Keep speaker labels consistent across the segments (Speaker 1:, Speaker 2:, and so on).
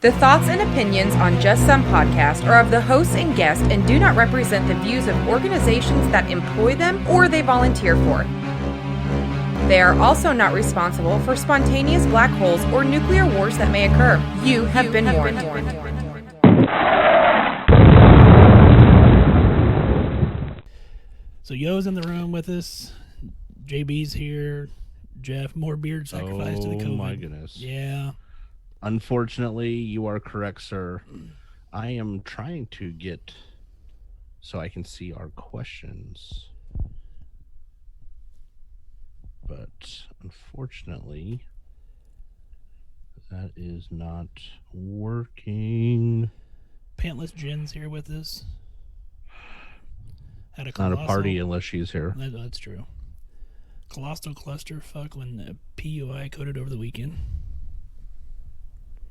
Speaker 1: The thoughts and opinions on Just Some Podcast are of the hosts and guests and do not represent the views of organizations that employ them or they volunteer for. They are also not responsible for spontaneous black holes or nuclear wars that may occur. You have been warned.
Speaker 2: So Yo's in the room with us. JB's here. Jeff, more beard sacrifice to the COVID.
Speaker 3: Oh my goodness.
Speaker 2: Yeah.
Speaker 3: Unfortunately, you are correct, sir. I am trying to get so I can see our questions. But unfortunately, that is not working.
Speaker 2: Pantless Jen's here with us. Had
Speaker 3: Not a party unless she's here.
Speaker 2: That's true. Colossal clusterfuck when PUI coded over the weekend.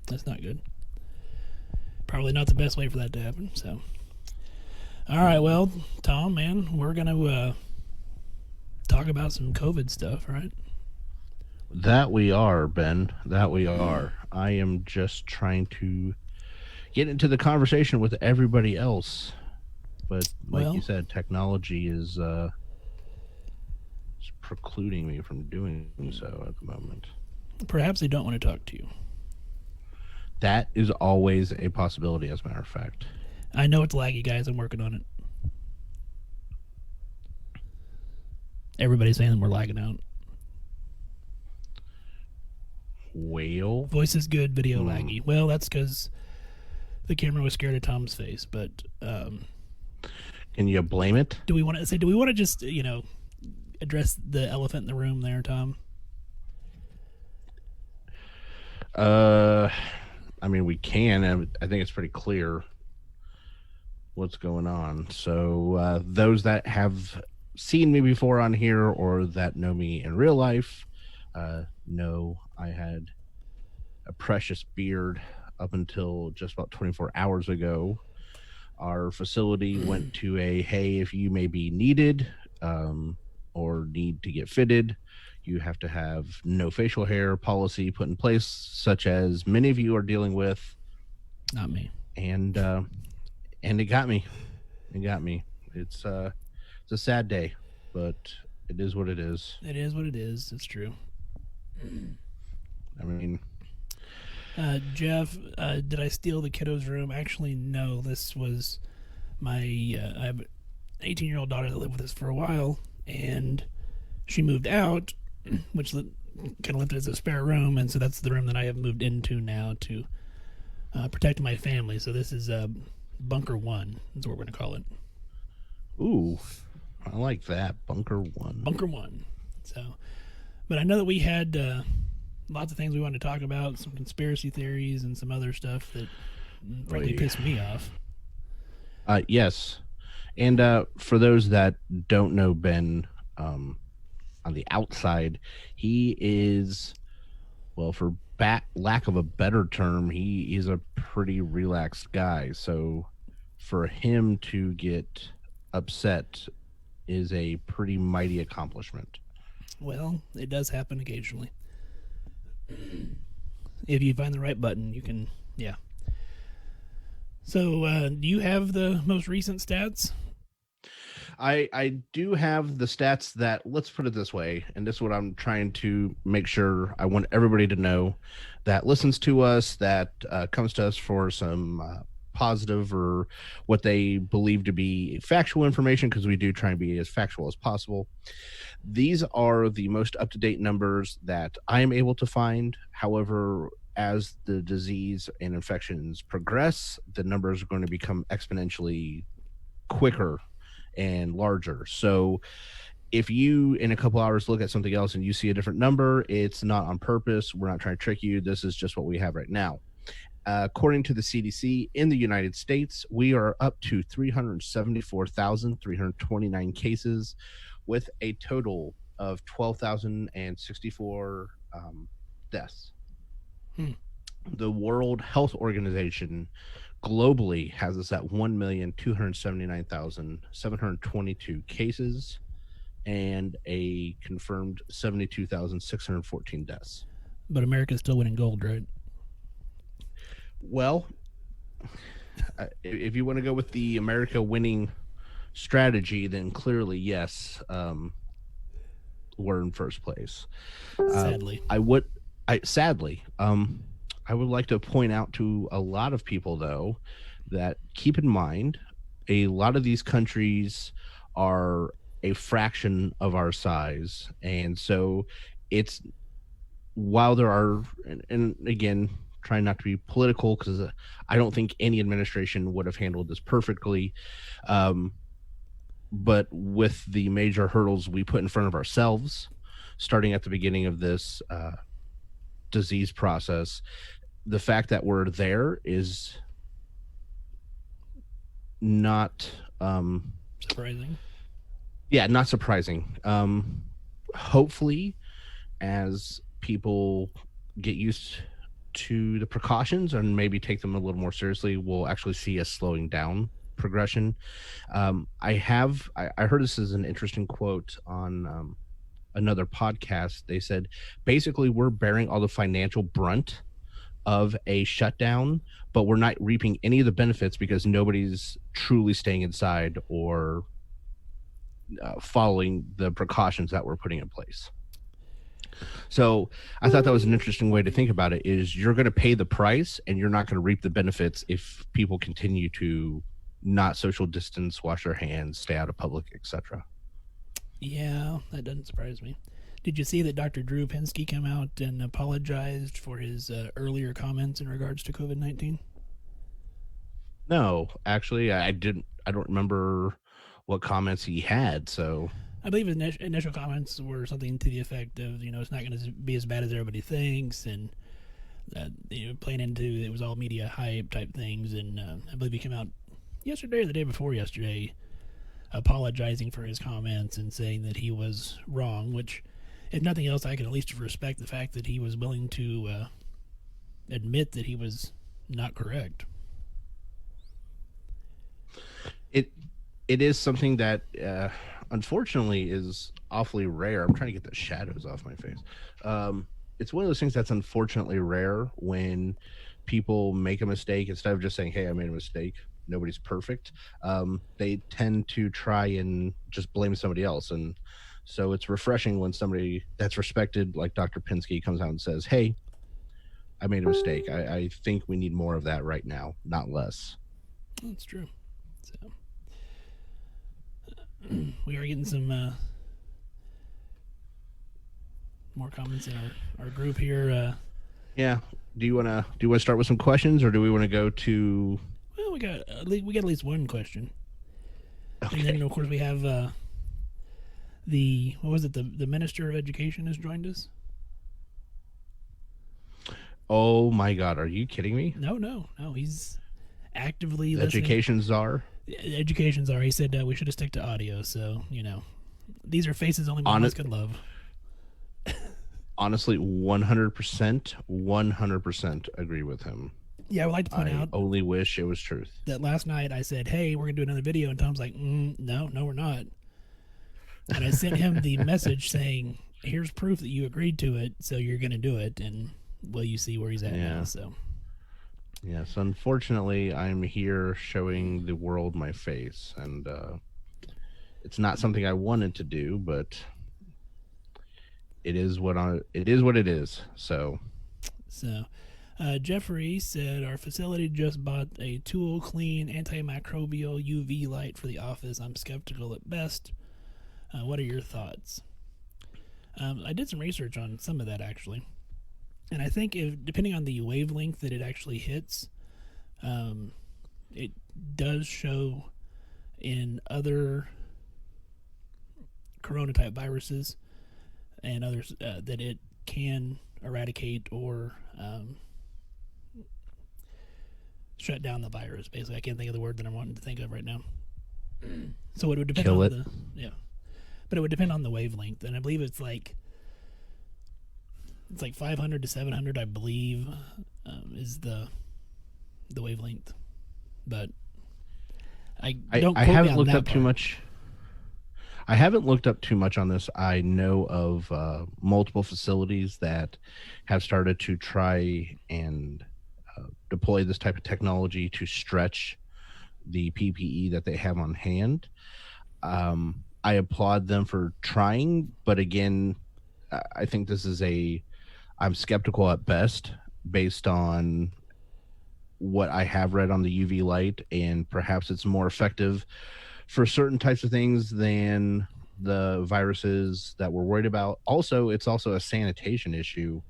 Speaker 2: That's not good. Probably not the best way for that to happen. So, all right, well, Tom, man, we're gonna talk about some COVID stuff, right?
Speaker 3: That we are, Ben. That we are. I am just trying to get into the conversation with everybody else, but like you said, technology is precluding me from doing so at the moment.
Speaker 2: Perhaps they don't want to talk to you.
Speaker 3: That is always a possibility, as a matter of fact.
Speaker 2: I know it's laggy, guys. I'm working on it. Everybody's saying that we're lagging out.
Speaker 3: Well,
Speaker 2: voice is good, video laggy. Well, that's because the camera was scared of Tom's face. But
Speaker 3: can you blame it?
Speaker 2: Do we want to just address the elephant in the room there, Tom?
Speaker 3: I mean, we can. I think it's pretty clear what's going on. So those that have seen me before on here or that know me in real life know I had a precious beard up until just about 24 hours ago. Our facility went to a, hey, if you may be needed or need to get fitted, you have to have no facial hair policy put in place, such as many of you are dealing with.
Speaker 2: Not me.
Speaker 3: And it got me. It got me. It's a sad day, but it is what it is.
Speaker 2: It is what it is. It's true.
Speaker 3: I mean,
Speaker 2: Jeff, did I steal the kiddo's room? Actually, no. This was my I have an 18-year-old daughter that lived with us for a while, and she moved out, which kind of left it as a spare room, and so that's the room that I have moved into now to protect my family. So this is Bunker 1. That's what we're going to call it.
Speaker 3: Ooh, I like that. Bunker 1.
Speaker 2: Bunker 1. So, but I know that we had lots of things we wanted to talk about, some conspiracy theories and some other stuff that frankly pissed me off.
Speaker 3: Yes. And for those that don't know Ben, on the outside, he is, well, for lack of a better term, he is a pretty relaxed guy. So for him to get upset is a pretty mighty accomplishment.
Speaker 2: Well, it does happen occasionally. If you find the right button, you can, yeah. So do you have the most recent stats?
Speaker 3: I do have the stats that, let's put it this way, and this is what I'm trying to make sure I want everybody to know that listens to us, that comes to us for some positive or what they believe to be factual information, because we do try and be as factual as possible. These are the most up-to-date numbers that I am able to find. However, as the disease and infections progress, the numbers are going to become exponentially quicker and larger. So if you in a couple hours look at something else and you see a different number, it's not on purpose. We're not trying to trick you. This is just what we have right now. According to the CDC in the United States, we are up to 374,329 cases with a total of 12,064 deaths. The World Health Organization globally has us at 1,279,722 cases and a confirmed 72,614 deaths.
Speaker 2: But America's still winning gold, right?
Speaker 3: Well, if you want to go with the America winning strategy, then clearly, yes, we're in first place.
Speaker 2: Sadly.
Speaker 3: Sadly, I would like to point out to a lot of people, though, that keep in mind, a lot of these countries are a fraction of our size. And so it's, while there are, and again, trying not to be political because I don't think any administration would have handled this perfectly. But with the major hurdles we put in front of ourselves, starting at the beginning of this disease process, the fact that we're there is not
Speaker 2: surprising.
Speaker 3: Yeah, not surprising. Hopefully, as people get used to the precautions and maybe take them a little more seriously, we'll actually see a slowing down progression. I heard this is an interesting quote on another podcast. They said basically we're bearing all the financial brunt of a shutdown, but we're not reaping any of the benefits because nobody's truly staying inside or following the precautions that we're putting in place. So I thought that was an interesting way to think about it, is you're going to pay the price and you're not going to reap the benefits if people continue to not social distance, wash their hands, stay out of public, etc.
Speaker 2: Yeah, that doesn't surprise me. Did you see that Dr. Drew Pinsky came out and apologized for his earlier comments in regards to COVID-19?
Speaker 3: No, actually, I didn't. I don't remember what comments he had. So
Speaker 2: I believe his initial comments were something to the effect of, it's not going to be as bad as everybody thinks, and playing into it was all media hype type things. And I believe he came out yesterday or the day before yesterday apologizing for his comments and saying that he was wrong, which, if nothing else, I can at least respect the fact that he was willing to admit that he was not correct.
Speaker 3: It is something that unfortunately is awfully rare. I'm trying to get the shadows off my face. It's one of those things that's unfortunately rare when people make a mistake. Instead of just saying, hey, I made a mistake, nobody's perfect, they tend to try and just blame somebody else. And so it's refreshing when somebody that's respected, like Dr. Pinsky, comes out and says, hey, I made a mistake. I think we need more of that right now, not less.
Speaker 2: That's true. So we are getting some more comments in our group here.
Speaker 3: Yeah. Do you want to start with some questions, or do we want to go to?
Speaker 2: Well, we got at least one question,
Speaker 3: Okay.
Speaker 2: And then of course we have the Minister of Education has joined us.
Speaker 3: Oh my God, are you kidding me?
Speaker 2: No, he's actively
Speaker 3: the
Speaker 2: listening.
Speaker 3: Education czar.
Speaker 2: Education czar. He said we should have stick to audio. So these are faces only one of us could love.
Speaker 3: Honestly, 100% agree with him.
Speaker 2: Yeah, I would like to point out.
Speaker 3: Only wish it was truth.
Speaker 2: That last night I said, "Hey, we're gonna do another video," and Tom's like, "No, we're not." And I sent him the message saying, "Here's proof that you agreed to it, so you're gonna do it." And you see where he's at now. So.
Speaker 3: Yes, unfortunately, I'm here showing the world my face, and it's not something I wanted to do, but it is what it is. So,
Speaker 2: Jeffrey said our facility just bought a tool clean antimicrobial UV light for the office. I'm skeptical at best. What are your thoughts? I did some research on some of that actually. And I think depending on the wavelength that it actually hits, it does show in other corona-type viruses and others that it can eradicate or shut down the virus. Basically, I can't think of the word that I'm wanting to think of right now. So it would depend
Speaker 3: Kill
Speaker 2: on
Speaker 3: it.
Speaker 2: But it would depend on the wavelength, and I believe it's like 500 to 700, I believe, is the wavelength. But I
Speaker 3: haven't looked up too much. I haven't looked up too much on this. I know of multiple facilities that have started to try and deploy this type of technology to stretch the PPE that they have on hand. I applaud them for trying, but again, I think this is I'm skeptical at best based on what I have read on the UV light, and perhaps it's more effective for certain types of things than the viruses that we're worried about. Also, it's also a sanitation issue.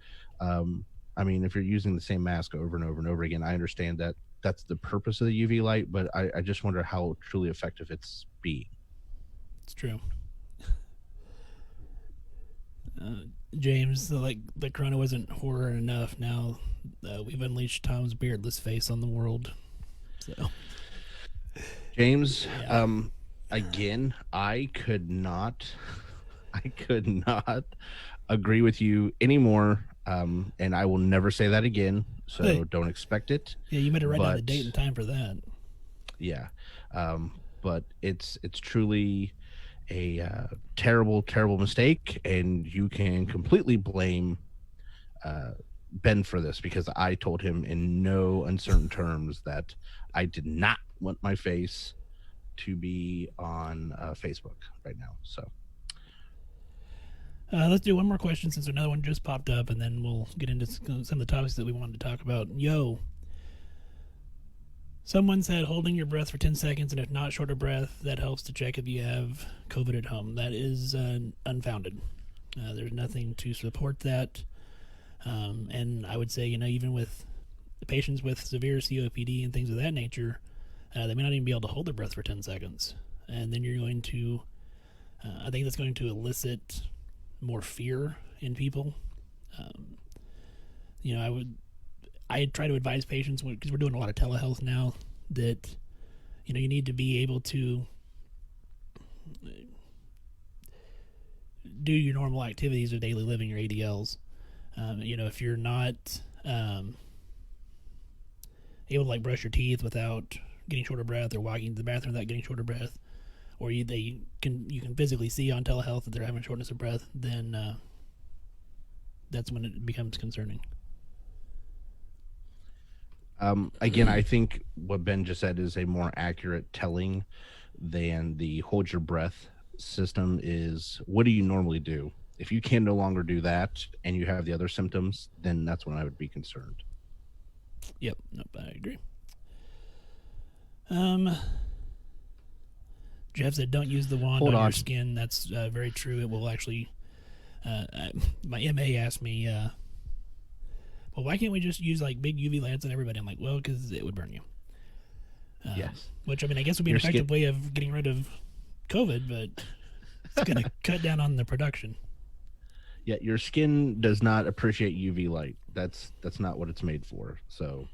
Speaker 3: I mean, if you're using the same mask over and over and over again, I understand that that's the purpose of the UV light, but I just wonder how truly effective it's being.
Speaker 2: It's true. James, the corona wasn't horror enough. Now we've unleashed Tom's beardless face on the world. So,
Speaker 3: James,
Speaker 2: yeah.
Speaker 3: Again, I could not agree with you anymore. And I will never say that again. So
Speaker 2: Hey.
Speaker 3: Don't expect it.
Speaker 2: Yeah, you better write down the
Speaker 3: But-
Speaker 2: date and time for that.
Speaker 3: Yeah. But it's truly a terrible, terrible mistake, and you can completely blame Ben for this, because I told him in no uncertain terms that I did not want my face to be on Facebook right now. So
Speaker 2: Let's do one more question since another one just popped up, and then we'll get into some of the topics that we wanted to talk about. Someone said holding your breath for 10 seconds, and if not short of breath, that helps to check if you have COVID at home. That is unfounded. There's nothing to support that. And I would say, even with the patients with severe COPD and things of that nature, they may not even be able to hold their breath for 10 seconds. And then you're going to, I think that's going to elicit more fear in people. I try to advise patients, because we're doing a lot of telehealth now, that you need to be able to do your normal activities of daily living, your ADLs. If you're not able to brush your teeth without getting short of breath, or walking to the bathroom without getting short of breath, or you can physically see on telehealth that they're having shortness of breath, then that's when it becomes concerning.
Speaker 3: Again, I think what Ben just said is a more accurate telling than the hold your breath system is. What do you normally do? If you can no longer do that and you have the other symptoms, then that's when I would be concerned.
Speaker 2: Yep, nope, I agree. Jeff said, "Don't use the wand on your skin." That's very true. It will actually. My MA asked me, "Well, why can't we just use big UV lamps on everybody?" I'm like, "Well, because it would burn you."
Speaker 3: Yes.
Speaker 2: Which I guess would be an effective way of getting rid of COVID, but it's going to cut down on the production.
Speaker 3: Yeah, your skin does not appreciate UV light. That's not what it's made for. So,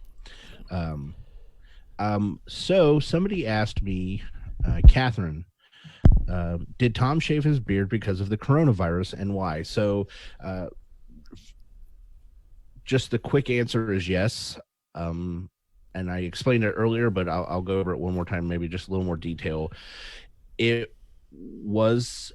Speaker 3: so somebody asked me, Catherine, did Tom shave his beard because of the coronavirus, and why? So, just the quick answer is yes. And I explained it earlier, but I'll go over it one more time, maybe just a little more detail. It was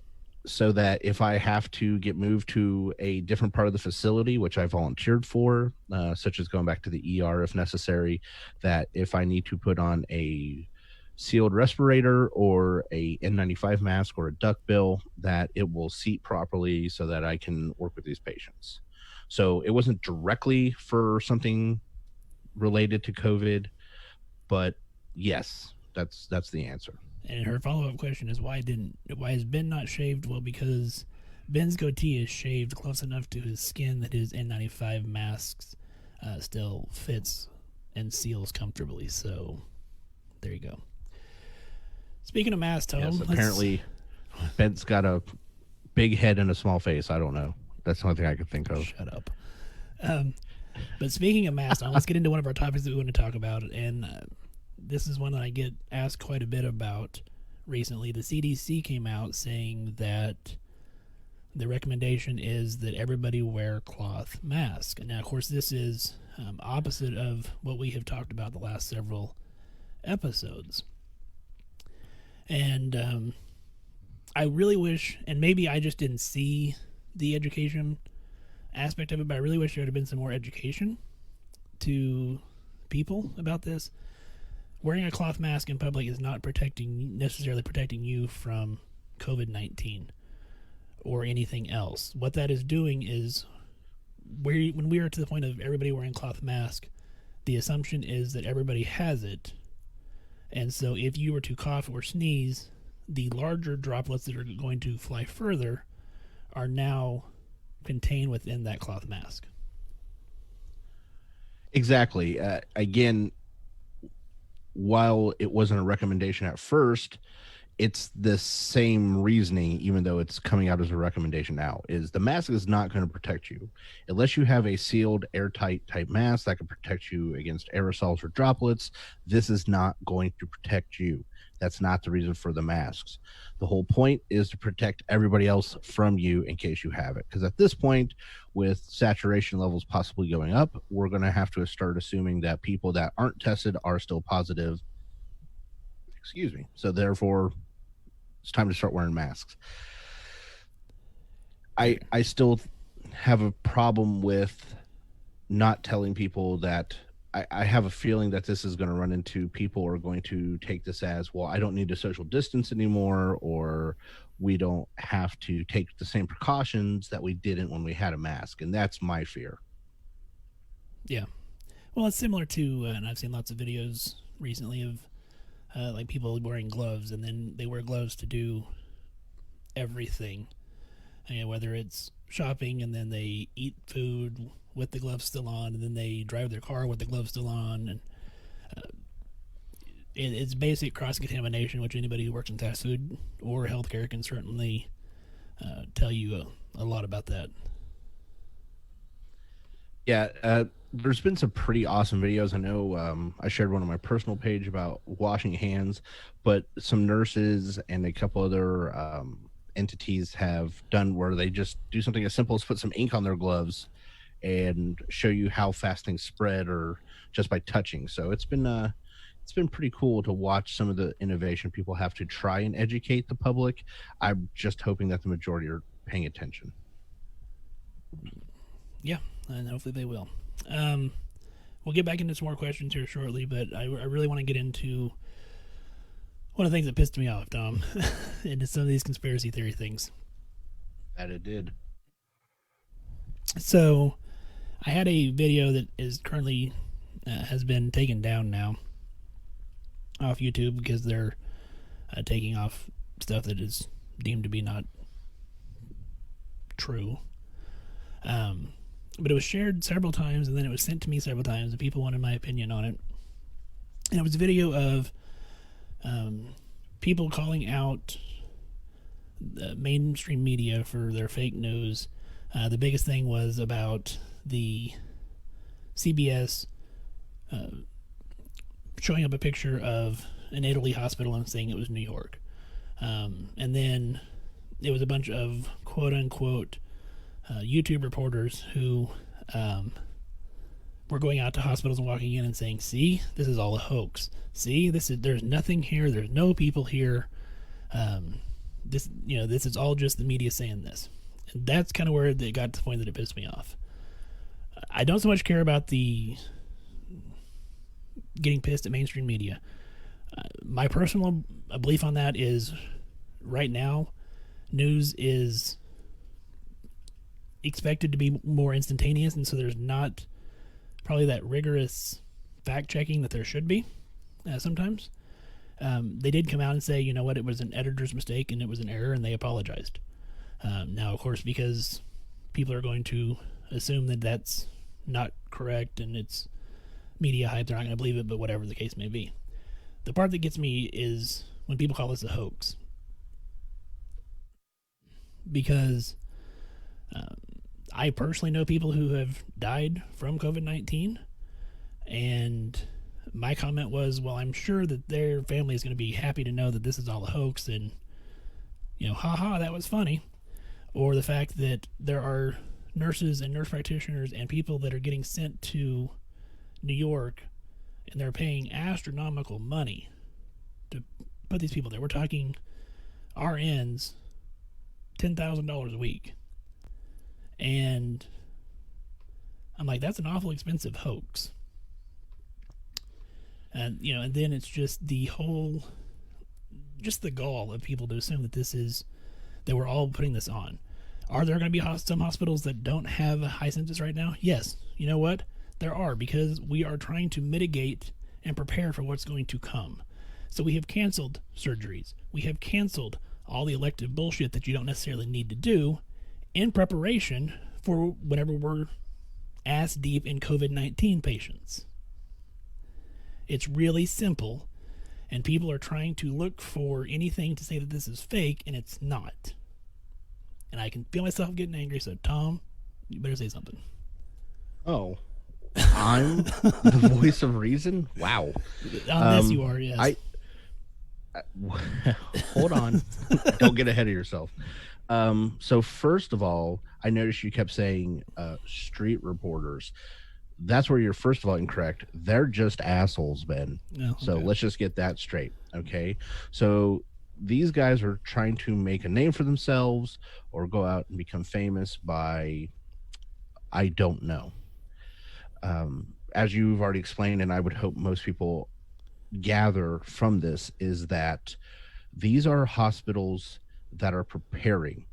Speaker 3: so that if I have to get moved to a different part of the facility, which I volunteered for, such as going back to the ER if necessary, that if I need to put on a sealed respirator or a N95 mask or a duckbill, that it will seat properly so that I can work with these patients. So it wasn't directly for something related to COVID, but yes, that's the answer.
Speaker 2: And her follow-up question is, why is Ben not shaved? Well, because Ben's goatee is shaved close enough to his skin that his N95 masks still fits and seals comfortably. So there you go. Speaking of masks, Tom,
Speaker 3: yes, apparently Ben's got a big head and a small face. I don't know. That's the only thing I could think of.
Speaker 2: Shut up. But speaking of masks, let's get into one of our topics that we want to talk about. And this is one that I get asked quite a bit about recently. The CDC came out saying that the recommendation is that everybody wear cloth masks. And now, of course, this is opposite of what we have talked about the last several episodes. And I really wish, and maybe I just didn't see the education aspect of it, but I really wish there would have been some more education to people about this. Wearing a cloth mask in public is not necessarily protecting you from COVID-19 or anything else. What that is doing is, when we are to the point of everybody wearing cloth mask, the assumption is that everybody has it. And so if you were to cough or sneeze, the larger droplets that are going to fly further are now contained within that cloth mask.
Speaker 3: Exactly. Again, while it wasn't a recommendation at first, it's the same reasoning, even though it's coming out as a recommendation now, is the mask is not going to protect you unless you have a sealed airtight type mask that can protect you against aerosols or droplets. This is not going to protect you. That's not the reason for the masks. The whole point is to protect everybody else from you in case you have it. Because at this point, with saturation levels possibly going up, we're going to have to start assuming that people that aren't tested are still positive. Excuse me. So therefore, it's time to start wearing masks. I still have a problem with not telling people that. I have a feeling that this is going to run into, people are going to take this as, well, I don't need to social distance anymore, or we don't have to take the same precautions that we didn't when we had a mask. And that's my fear.
Speaker 2: Yeah. Well, it's similar to, and I've seen lots of videos recently of like people wearing gloves, and then they wear gloves to do everything. Whether it's shopping and then they eat food with the gloves still on, and then they drive their car with the gloves still on, and it's basic cross-contamination, which anybody who works in fast food or healthcare can certainly tell you a lot about that.
Speaker 3: Yeah, there's been some pretty awesome videos. I know I shared one on my personal page about washing hands, but some nurses and a couple other entities have done where they just do something as simple as put some ink on their gloves and show you how fast things spread, or just by touching. So it's been pretty cool to watch some of the innovation people have to try and educate the public. I'm just hoping that the majority are paying attention.
Speaker 2: Yeah, and hopefully they will. We'll get back into some more questions here shortly, but I really want to get into one of the things that pissed me off, Tom, into some of these conspiracy theory things.
Speaker 3: That it did.
Speaker 2: So, I had a video that is currently has been taken down now off YouTube because they're taking off stuff that is deemed to be not true. But it was shared several times, and then it was sent to me several times, and people wanted my opinion on it. And it was a video of people calling out the mainstream media for their fake news. The biggest thing was about the CBS showing up a picture of an Italy hospital and saying it was New York. And then it was a bunch of quote-unquote YouTube reporters who were going out to hospitals and walking in and saying, see, this is all a hoax. See, there's nothing here. There's no people here. This is all just the media saying this. And that's kind of where it got to the point that it pissed me off. I don't so much care about the getting pissed at mainstream media. My personal belief on that is, right now, news is expected to be more instantaneous, and so there's not probably that rigorous fact checking that there should be sometimes. They did come out and say, you know what, it was an editor's mistake and it was an error, and they apologized. Now, of course, because people are going to assume that that's not correct and it's media hype, they're not going to believe it, but whatever the case may be. The part that gets me is when people call this a hoax. Because I personally know people who have died from COVID-19, and my comment was, well, I'm sure that their family is going to be happy to know that this is all a hoax, and, haha, that was funny. Or the fact that there are nurses and nurse practitioners and people that are getting sent to New York, and they're paying astronomical money to put these people there. We're talking RNs, $10,000 a week. And I'm like, that's an awful expensive hoax. And and then it's just the gall of people to assume that we're all putting this on. Are there going to be some hospitals that don't have a high census right now? Yes. You know what? There are, because we are trying to mitigate and prepare for what's going to come. So we have canceled surgeries. We have canceled all the elective bullshit that you don't necessarily need to do in preparation for whenever we're ass deep in COVID-19 patients. It's really simple, and people are trying to look for anything to say that this is fake, and it's not. And I can feel myself getting angry, so Tom, you better say something.
Speaker 3: Oh, I'm the voice of reason? Wow.
Speaker 2: On this you are, yes.
Speaker 3: Hold on. Don't get ahead of yourself. So first of all, I noticed you kept saying street reporters. That's where you're first of all incorrect. They're just assholes, Ben.
Speaker 2: No, okay.
Speaker 3: So let's just get that straight. Okay. So these guys are trying to make a name for themselves or go out and become famous by, I don't know. As you've already explained, and I would hope most people gather from this, is that these are hospitals that are preparing.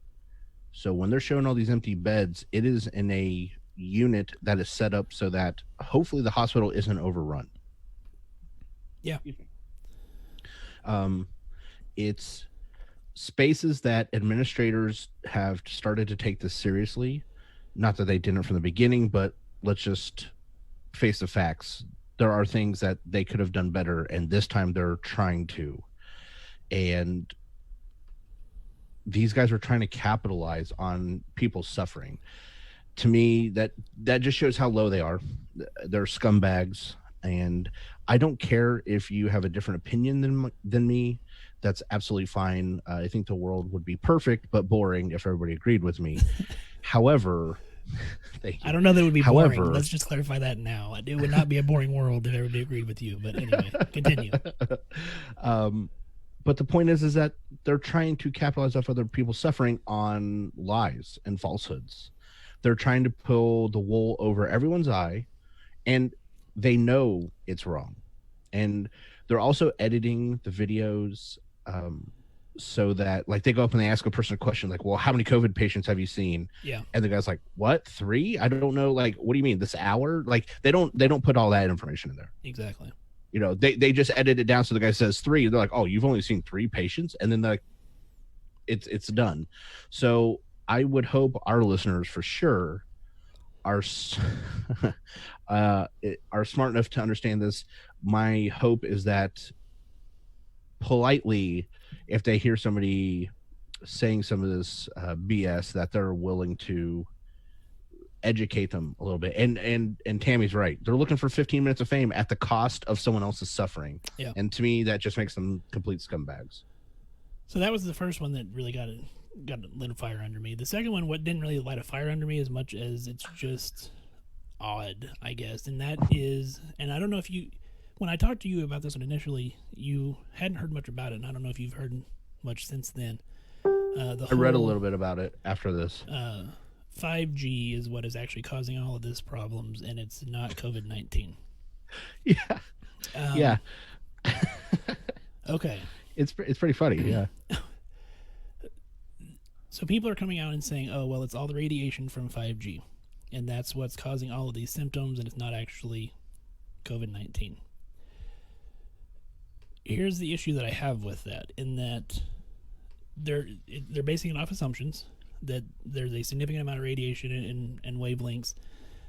Speaker 3: So when they're showing all these empty beds, it is in a unit that is set up so that hopefully the hospital isn't overrun.
Speaker 2: Yeah.
Speaker 3: It's spaces that administrators have started to take this seriously. Not that they didn't from the beginning, but let's just face the facts. There are things that they could have done better, and this time they're trying to. And these guys are trying to capitalize on people's suffering. To me, that just shows how low they are. They're scumbags, and I don't care if you have a different opinion than me. That's absolutely fine. I think the world would be perfect but boring if everybody agreed with me. However,
Speaker 2: I don't know that it would be boring. Let's just clarify that now. It would not be a boring world if everybody agreed with you. But anyway, continue.
Speaker 3: But the point is that they're trying to capitalize off other people's suffering on lies and falsehoods. They're trying to pull the wool over everyone's eye, and they know it's wrong. And they're also editing the videos so that, like, they go up and they ask a person a question like, well, how many COVID patients have you seen?
Speaker 2: Yeah.
Speaker 3: And the guy's like, what, 3? I don't know. Like, what do you mean, this hour? Like, they don't put all that information in there.
Speaker 2: Exactly.
Speaker 3: You know, they just edit it down so the guy says 3. They're like, oh, you've only seen 3 patients? And then they're like, it's done. So I would hope our listeners for sure are smart enough to understand this. My hope is that politely, if they hear somebody saying some of this BS, that they're willing to educate them a little bit. And Tammy's right. They're looking for 15 minutes of fame at the cost of someone else's suffering.
Speaker 2: Yeah.
Speaker 3: And to me, that just makes them complete scumbags.
Speaker 2: So that was the first one that really got lit a fire under me. The second one, what didn't really light a fire under me as much as it's just odd, I guess. And that is, and I don't know if when I talked to you about this one initially, you hadn't heard much about it, and I don't know if you've heard much since then. I
Speaker 3: read a little bit about it after this.
Speaker 2: 5G is what is actually causing all of this problems, and it's not COVID-19.
Speaker 3: Yeah. Yeah.
Speaker 2: Okay.
Speaker 3: It's pretty funny, yeah.
Speaker 2: So people are coming out and saying, oh, well, it's all the radiation from 5G, and that's what's causing all of these symptoms, and it's not actually COVID-19. Here's the issue that I have with that, in that they're basing it off assumptions that there's a significant amount of radiation and wavelengths,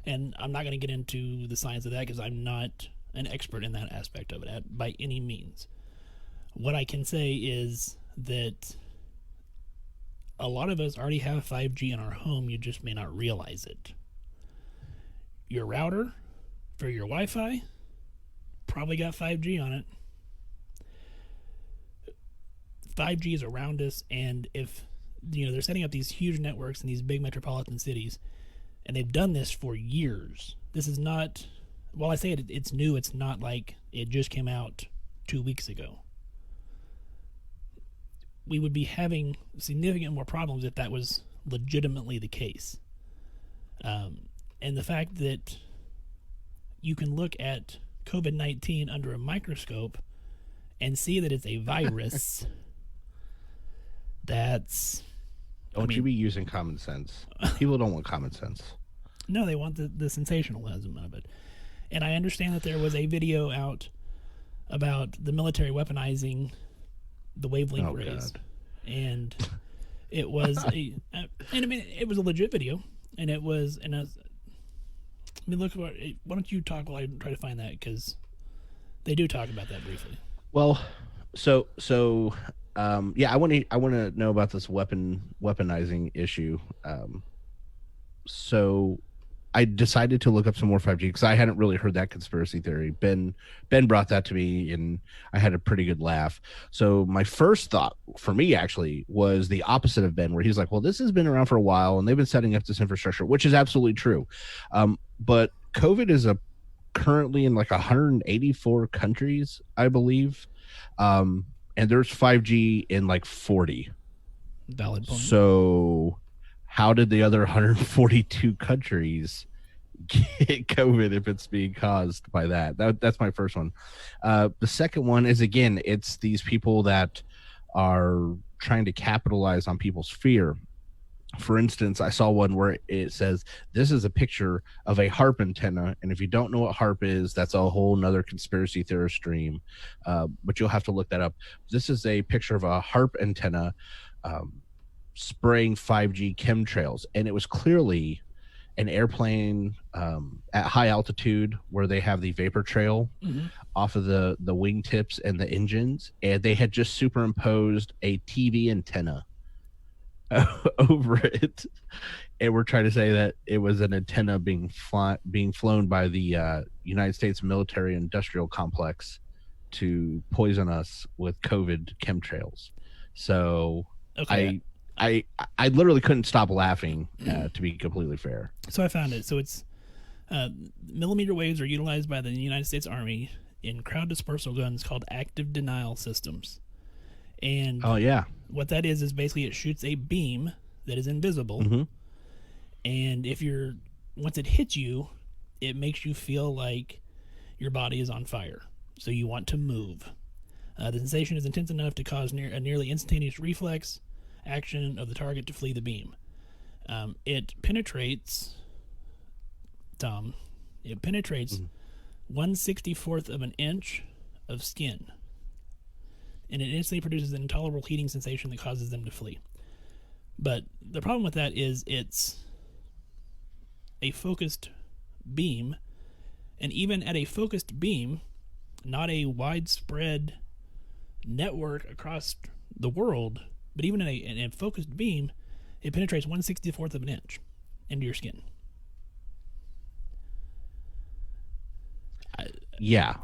Speaker 2: and I'm not going to get into the science of that because I'm not an expert in that aspect of it by any means. What I can say is that a lot of us already have 5G in our home, you just may not realize it. Your router for your Wi-Fi probably got 5G on it. 5G is around us, and if they're setting up these huge networks in these big metropolitan cities, and they've done this for years. This is not, while I say it's new, it's not like it just came out 2 weeks ago. We would be having significant more problems if that was legitimately the case. And the fact that you can look at COVID-19 under a microscope and see that it's a virus, that's...
Speaker 3: Don't you be using common sense. People don't want common sense.
Speaker 2: No, they want the sensationalism of it. And I understand that there was a video out about the military weaponizing the wavelength rays.
Speaker 3: God.
Speaker 2: And it was and I mean, it was a legit video. And it was, I mean, look, why don't you talk while I try to find that? Because they do talk about that briefly.
Speaker 3: Well, so yeah, I want to know about this weaponizing issue. So I decided to look up some more 5G because I hadn't really heard that conspiracy theory. Ben brought that to me, and I had a pretty good laugh. So my first thought for me actually was the opposite of Ben, where he's like, well, this has been around for a while, and they've been setting up this infrastructure, which is absolutely true. But COVID is currently in like 184 countries, I believe. And there's 5G in like 40.
Speaker 2: Valid point.
Speaker 3: So how did the other 142 countries get COVID if it's being caused by that? That's my first one. The second one is, again, it's these people that are trying to capitalize on people's fear. For instance, I saw one where it says, this is a picture of a HARP antenna. And if you don't know what HARP is, that's a whole nother conspiracy theorist stream. But you'll have to look that up. This is a picture of a HARP antenna spraying 5G chemtrails. And it was clearly an airplane at high altitude where they have the vapor trail off of the wingtips and the engines. And they had just superimposed a TV antenna over it, and we're trying to say that it was an antenna being flown by the United States military industrial complex to poison us with COVID chemtrails. So okay. I literally couldn't stop laughing, to be completely fair.
Speaker 2: So I found it. So it's millimeter waves are utilized by the United States Army in crowd dispersal guns called active denial systems. And
Speaker 3: oh yeah,
Speaker 2: what that is basically it shoots a beam that is invisible, and once it hits you, it makes you feel like your body is on fire, so you want to move. The sensation is intense enough to cause a nearly instantaneous reflex action of the target to flee the beam. It penetrates, Tom. It penetrates 1/64th of an inch of skin. And it instantly produces an intolerable heating sensation that causes them to flee. But the problem with that is it's a focused beam, and even at a focused beam, not a widespread network across the world, but even in a focused beam, it penetrates 1/64th of an inch into your skin.
Speaker 3: Yeah,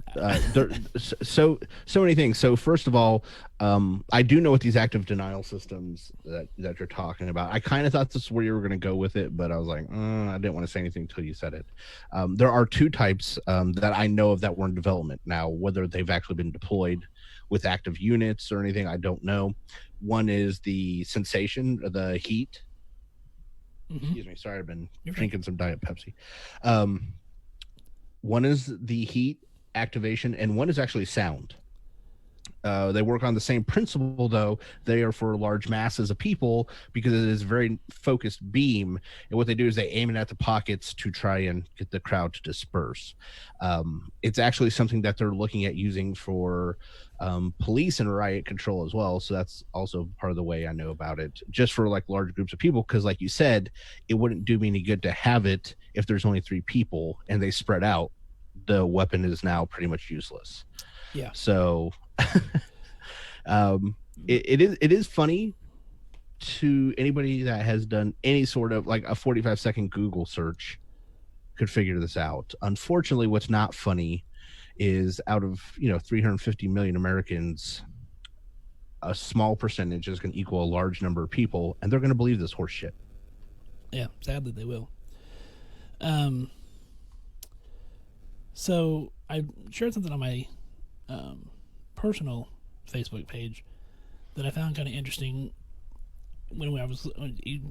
Speaker 3: so many things. So first of all, I do know what these active denial systems that you're talking about. I kind of thought this is where you were going to go with it, but I was like, I didn't want to say anything until you said it. There are two types that I know of that were in development. Now, whether they've actually been deployed with active units or anything, I don't know. One is the sensation, the heat. Excuse me, sorry, I've been drinking some Diet Pepsi. One is the heat activation, and one is actually sound. They work on the same principle, though. They are for large masses of people because it is a very focused beam. And what they do is they aim it at the pockets to try and get the crowd to disperse. It's actually something that they're looking at using for police and riot control as well. So that's also part of the way I know about it, just for like large groups of people. Because like you said, it wouldn't do me any good to have it if there's only 3 people and they spread out. The weapon is now pretty much useless.
Speaker 2: Yeah.
Speaker 3: So it is funny to anybody that has done any sort of like a 45-second Google search could figure this out. Unfortunately, what's not funny is out of 350 million Americans, a small percentage is going to equal a large number of people, and they're going to believe this horse shit.
Speaker 2: Yeah, sadly they will. So I shared something on my personal Facebook page that I found kind of interesting when I was looking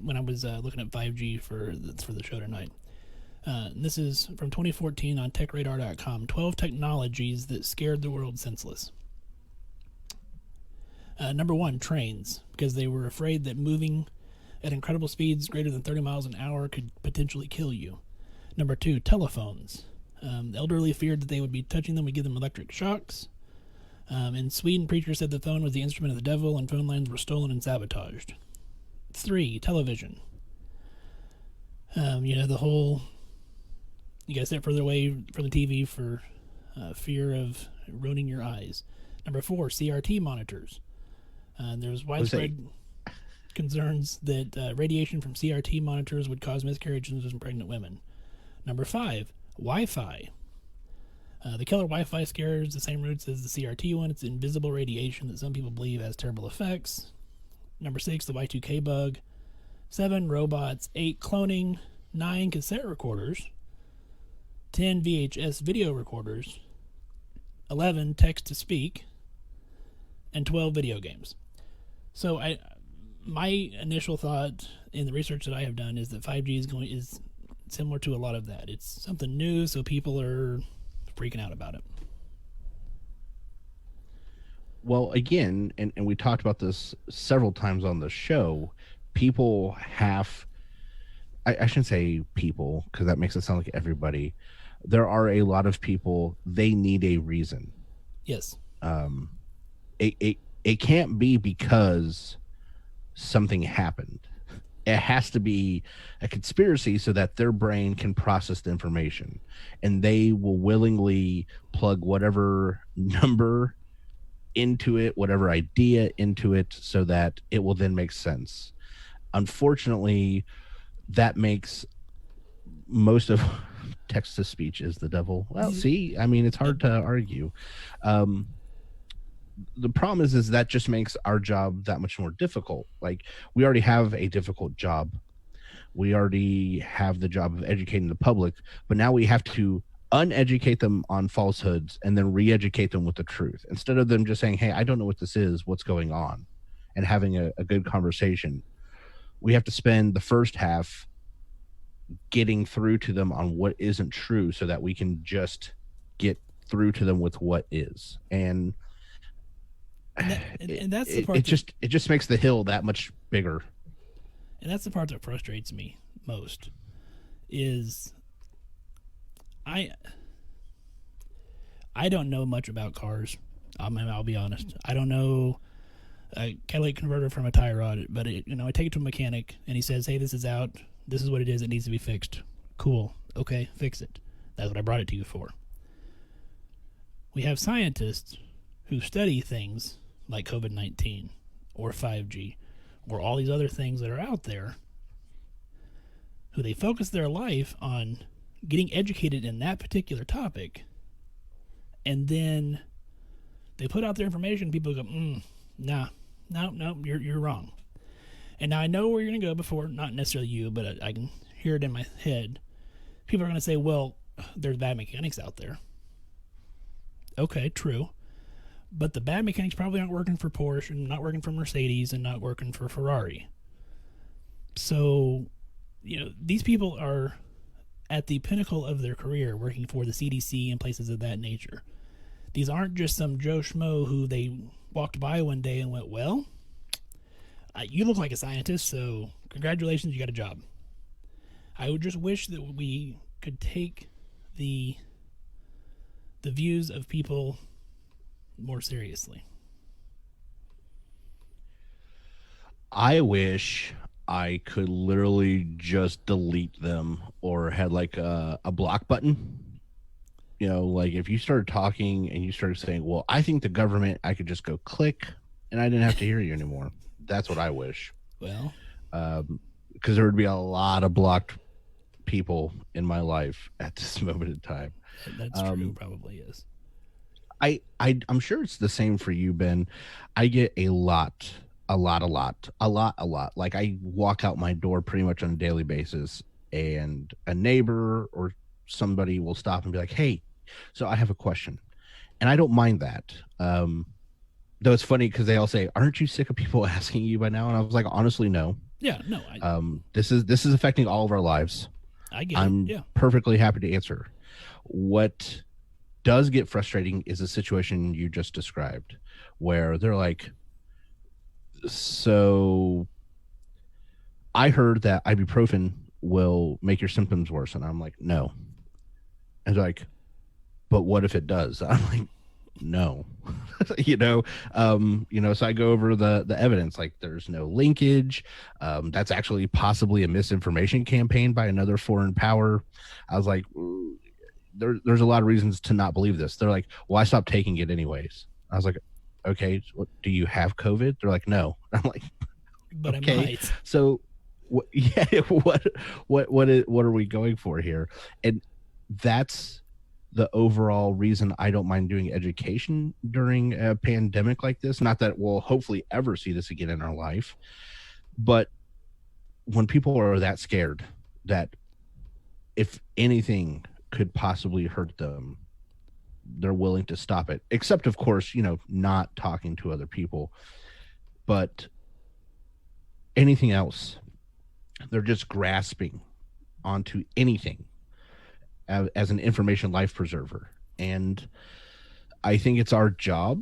Speaker 2: at 5G for the show tonight. This is from 2014 on TechRadar.com. 12 technologies that scared the world senseless. Number 1, trains, because they were afraid that moving at incredible speeds greater than 30 miles an hour could potentially kill you. Number 2, telephones. The elderly feared that they would be touching them would give them electric shocks. In Sweden, preachers said the phone was the instrument of the devil and phone lines were stolen and sabotaged. 3, television. The whole, you gotta step further away from the TV for fear of ruining your eyes. Number 4, CRT monitors. There's widespread concerns that radiation from CRT monitors would cause miscarriages in pregnant women. Number 5, Wi-Fi. The killer Wi-Fi scare is the same roots as the CRT one. It's invisible radiation that some people believe has terrible effects. Number 6, the Y2K bug. 7, robots. 8, cloning. 9, cassette recorders. 10, VHS video recorders. 11, text-to-speak. And 12, video games. So my initial thought in the research that I have done is that 5G is similar to a lot of that. It's something new, so people are freaking out about it.
Speaker 3: Well, again, and we talked about this several times on the show, people have, I shouldn't say people, because that makes it sound like everybody. There are a lot of people, they need a reason.
Speaker 2: Yes.
Speaker 3: It can't be because something happened. It has to be a conspiracy so that their brain can process the information, and they will willingly plug whatever number into it, whatever idea into it, so that it will then make sense. Unfortunately, that makes most of text to speech is the devil. Well, see, I mean, it's hard to argue. The problem is that just makes our job that much more difficult. Like, we already have a difficult job. We already have the job of educating the public, but now we have to uneducate them on falsehoods and then re-educate them with the truth, instead of them just saying, hey, I don't know what this is, what's going on, and having a good conversation. We have to spend the first half getting through to them on what isn't true so that we can just get through to them with what is. And
Speaker 2: that's the part
Speaker 3: it just makes the hill that much bigger.
Speaker 2: And that's the part that frustrates me most is I don't know much about cars. I'll be honest. I don't know a catalytic converter from a tie rod, but I take it to a mechanic and he says, hey, this is out. This is what it is. It needs to be fixed. Cool. Okay, fix it. That's what I brought it to you for. We have scientists who study things like COVID-19 or 5G or all these other things that are out there, who they focus their life on getting educated in that particular topic, and then they put out their information, people go, no, you're wrong. And now I know where you're going to go before, not necessarily you, but I can hear it in my head. People are going to say, well, there's bad mechanics out there. Okay, true. But the bad mechanics probably aren't working for Porsche and not working for Mercedes and not working for Ferrari. So, these people are at the pinnacle of their career working for the CDC and places of that nature. These aren't just some Joe Schmo who they walked by one day and went, well, you look like a scientist, so congratulations, you got a job. I would just wish that we could take the views of people more seriously.
Speaker 3: I wish I could literally just delete them or had like a block button. Like if you started talking and you started saying, well, I think the government, I could just go click and I didn't have to hear you anymore. That's what I wish.
Speaker 2: Well,
Speaker 3: because there would be a lot of blocked people in my life at this moment in time.
Speaker 2: That's true, probably is.
Speaker 3: I'm sure it's the same for you, Ben. I get a lot. Like I walk out my door pretty much on a daily basis, and a neighbor or somebody will stop and be like, hey, so I have a question. And I don't mind that. Though it's funny because they all say, aren't you sick of people asking you by now? And I was like, honestly, no.
Speaker 2: Yeah, no.
Speaker 3: This is affecting all of our lives.
Speaker 2: I get
Speaker 3: I'm
Speaker 2: it. Yeah.
Speaker 3: perfectly happy to answer. What does get frustrating is the situation you just described, where they're like, so I heard that ibuprofen will make your symptoms worse. And I'm like, no. And they're like, but what if it does? I'm like, no. So I go over the evidence, like there's no linkage. That's actually possibly a misinformation campaign by another foreign power. I was like, there's a lot of reasons to not believe this. They're like, well, I stopped taking it anyways. I was like, okay, do you have COVID? They're like, no. I'm like,
Speaker 2: But
Speaker 3: okay.
Speaker 2: I might.
Speaker 3: So what are we going for here? And that's the overall reason I don't mind doing education during a pandemic like this. Not that we'll hopefully ever see this again in our life, but when people are that scared that if anything could possibly hurt them, they're willing to stop it. Except, of course, not talking to other people. But anything else, they're just grasping onto anything as an information life preserver. And I think it's our job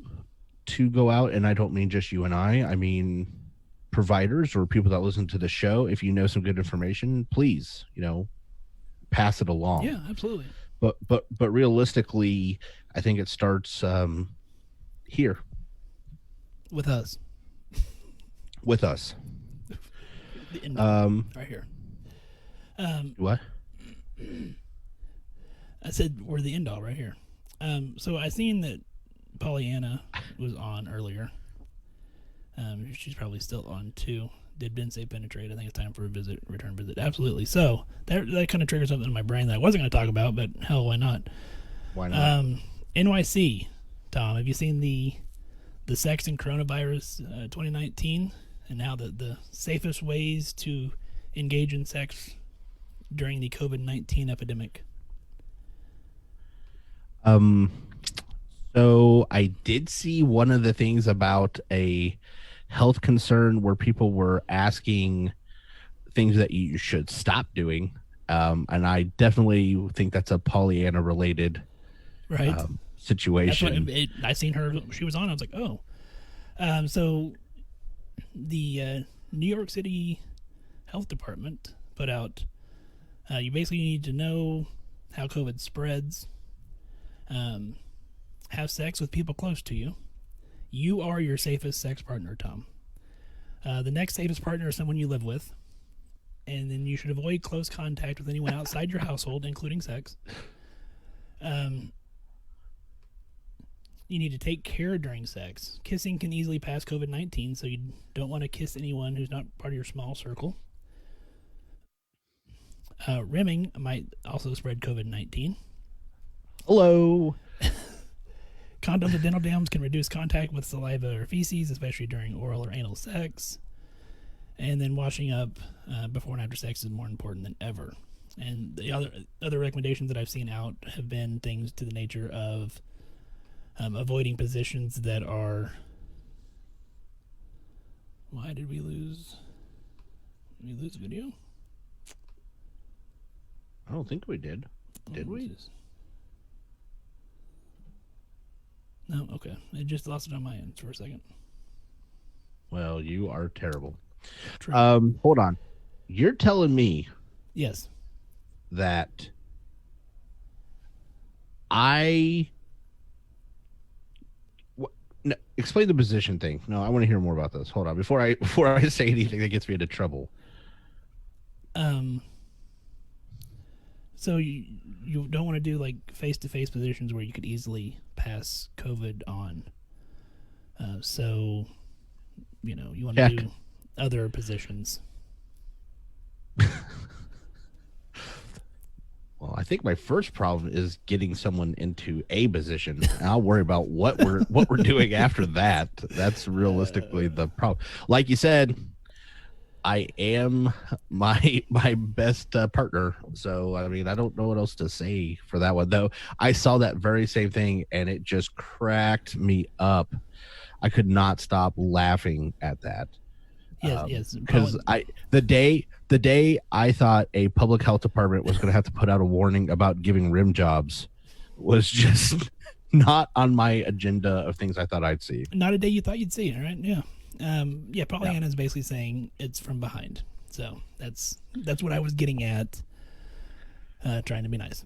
Speaker 3: to go out, and I don't mean just you and I mean providers or people that listen to the show. If you know some good information, please, pass it along.
Speaker 2: Yeah, absolutely.
Speaker 3: But realistically, I think it starts here
Speaker 2: with us. Right here.
Speaker 3: What?
Speaker 2: I said we're the end all right here. So I seen that Pollyanna was on earlier. She's probably still on too. Did Ben say penetrate? I think it's time for a return visit. Absolutely. So that kind of triggers something in my brain that I wasn't going to talk about, but hell, why not?
Speaker 3: Why not?
Speaker 2: NYC, Tom, have you seen the sex and coronavirus 2019? And now the safest ways to engage in sex during the COVID-19 epidemic.
Speaker 3: So I did see one of the things about a health concern where people were asking things that you should stop doing. And I definitely think that's a Pollyanna related situation.
Speaker 2: That's what I seen her, she was on, I was like, oh. So the New York City Health Department put out, you basically need to know how COVID spreads, have sex with people close to you. You are your safest sex partner, Tom. The next safest partner is someone you live with. And then you should avoid close contact with anyone outside your household, including sex. You need to take care during sex. Kissing can easily pass COVID-19, so you don't want to kiss anyone who's not part of your small circle. Rimming might also spread COVID-19.
Speaker 3: Hello.
Speaker 2: Condoms and dental dams can reduce contact with saliva or feces, especially during oral or anal sex. And then washing up before and after sex is more important than ever. And the other recommendations that I've seen out have been things to the nature of avoiding positions that are... Why did we lose... Did we lose video?
Speaker 3: I don't think we did. Did we?
Speaker 2: No, okay. It just lost it on my end for a second.
Speaker 3: Well, you are terrible.
Speaker 2: True.
Speaker 3: Hold on. You're telling me
Speaker 2: yes
Speaker 3: that no, explain the position thing. No, I want to hear more about this. Hold on. Before I say anything that gets me into trouble.
Speaker 2: So you don't want to do like face-to-face positions where you could easily pass COVID on. So, you want to do other positions.
Speaker 3: Well, I think my first problem is getting someone into a position. I'll worry about what we're doing after that. That's realistically the problem. Like you said, I am my best partner. So, I mean, I don't know what else to say for that one, though. I saw that very same thing, and it just cracked me up. I could not stop laughing at that.
Speaker 2: Yes.
Speaker 3: Because the day I thought a public health department was going to have to put out a warning about giving rim jobs was just not on my agenda of things I thought I'd see.
Speaker 2: Not a day you thought you'd see, all right? Yeah. Pollyanna is basically saying it's from behind. So that's what I was getting at, trying to be nice.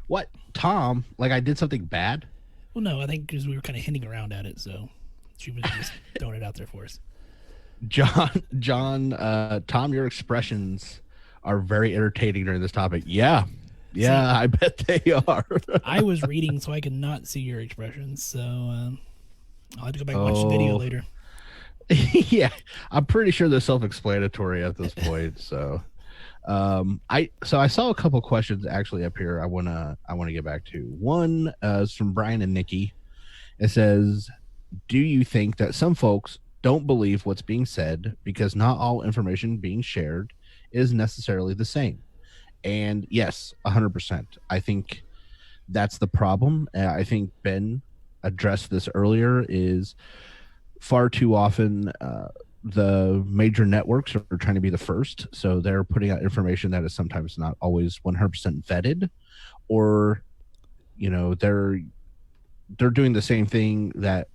Speaker 3: What, Tom? Like I did something bad?
Speaker 2: Well, no, I think because we were kind of hinting around at it, so she was just throwing it out there for us.
Speaker 3: John, Tom, your expressions are very entertaining during this topic. Yeah, I bet they are.
Speaker 2: I was reading so I could not see your expressions, so I'll have to go back and watch the video later.
Speaker 3: Yeah, I'm pretty sure they're self-explanatory at this point. So, I saw a couple questions actually up here. I wanna get back to one. Is from Brian and Nikki. It says, "Do you think that some folks don't believe what's being said because not all information being shared is necessarily the same?" And yes, 100%. I think that's the problem. I think Ben addressed this earlier. Is far too often the major networks are trying to be the first, so they're putting out information that is sometimes not always 100% vetted, or they're doing the same thing that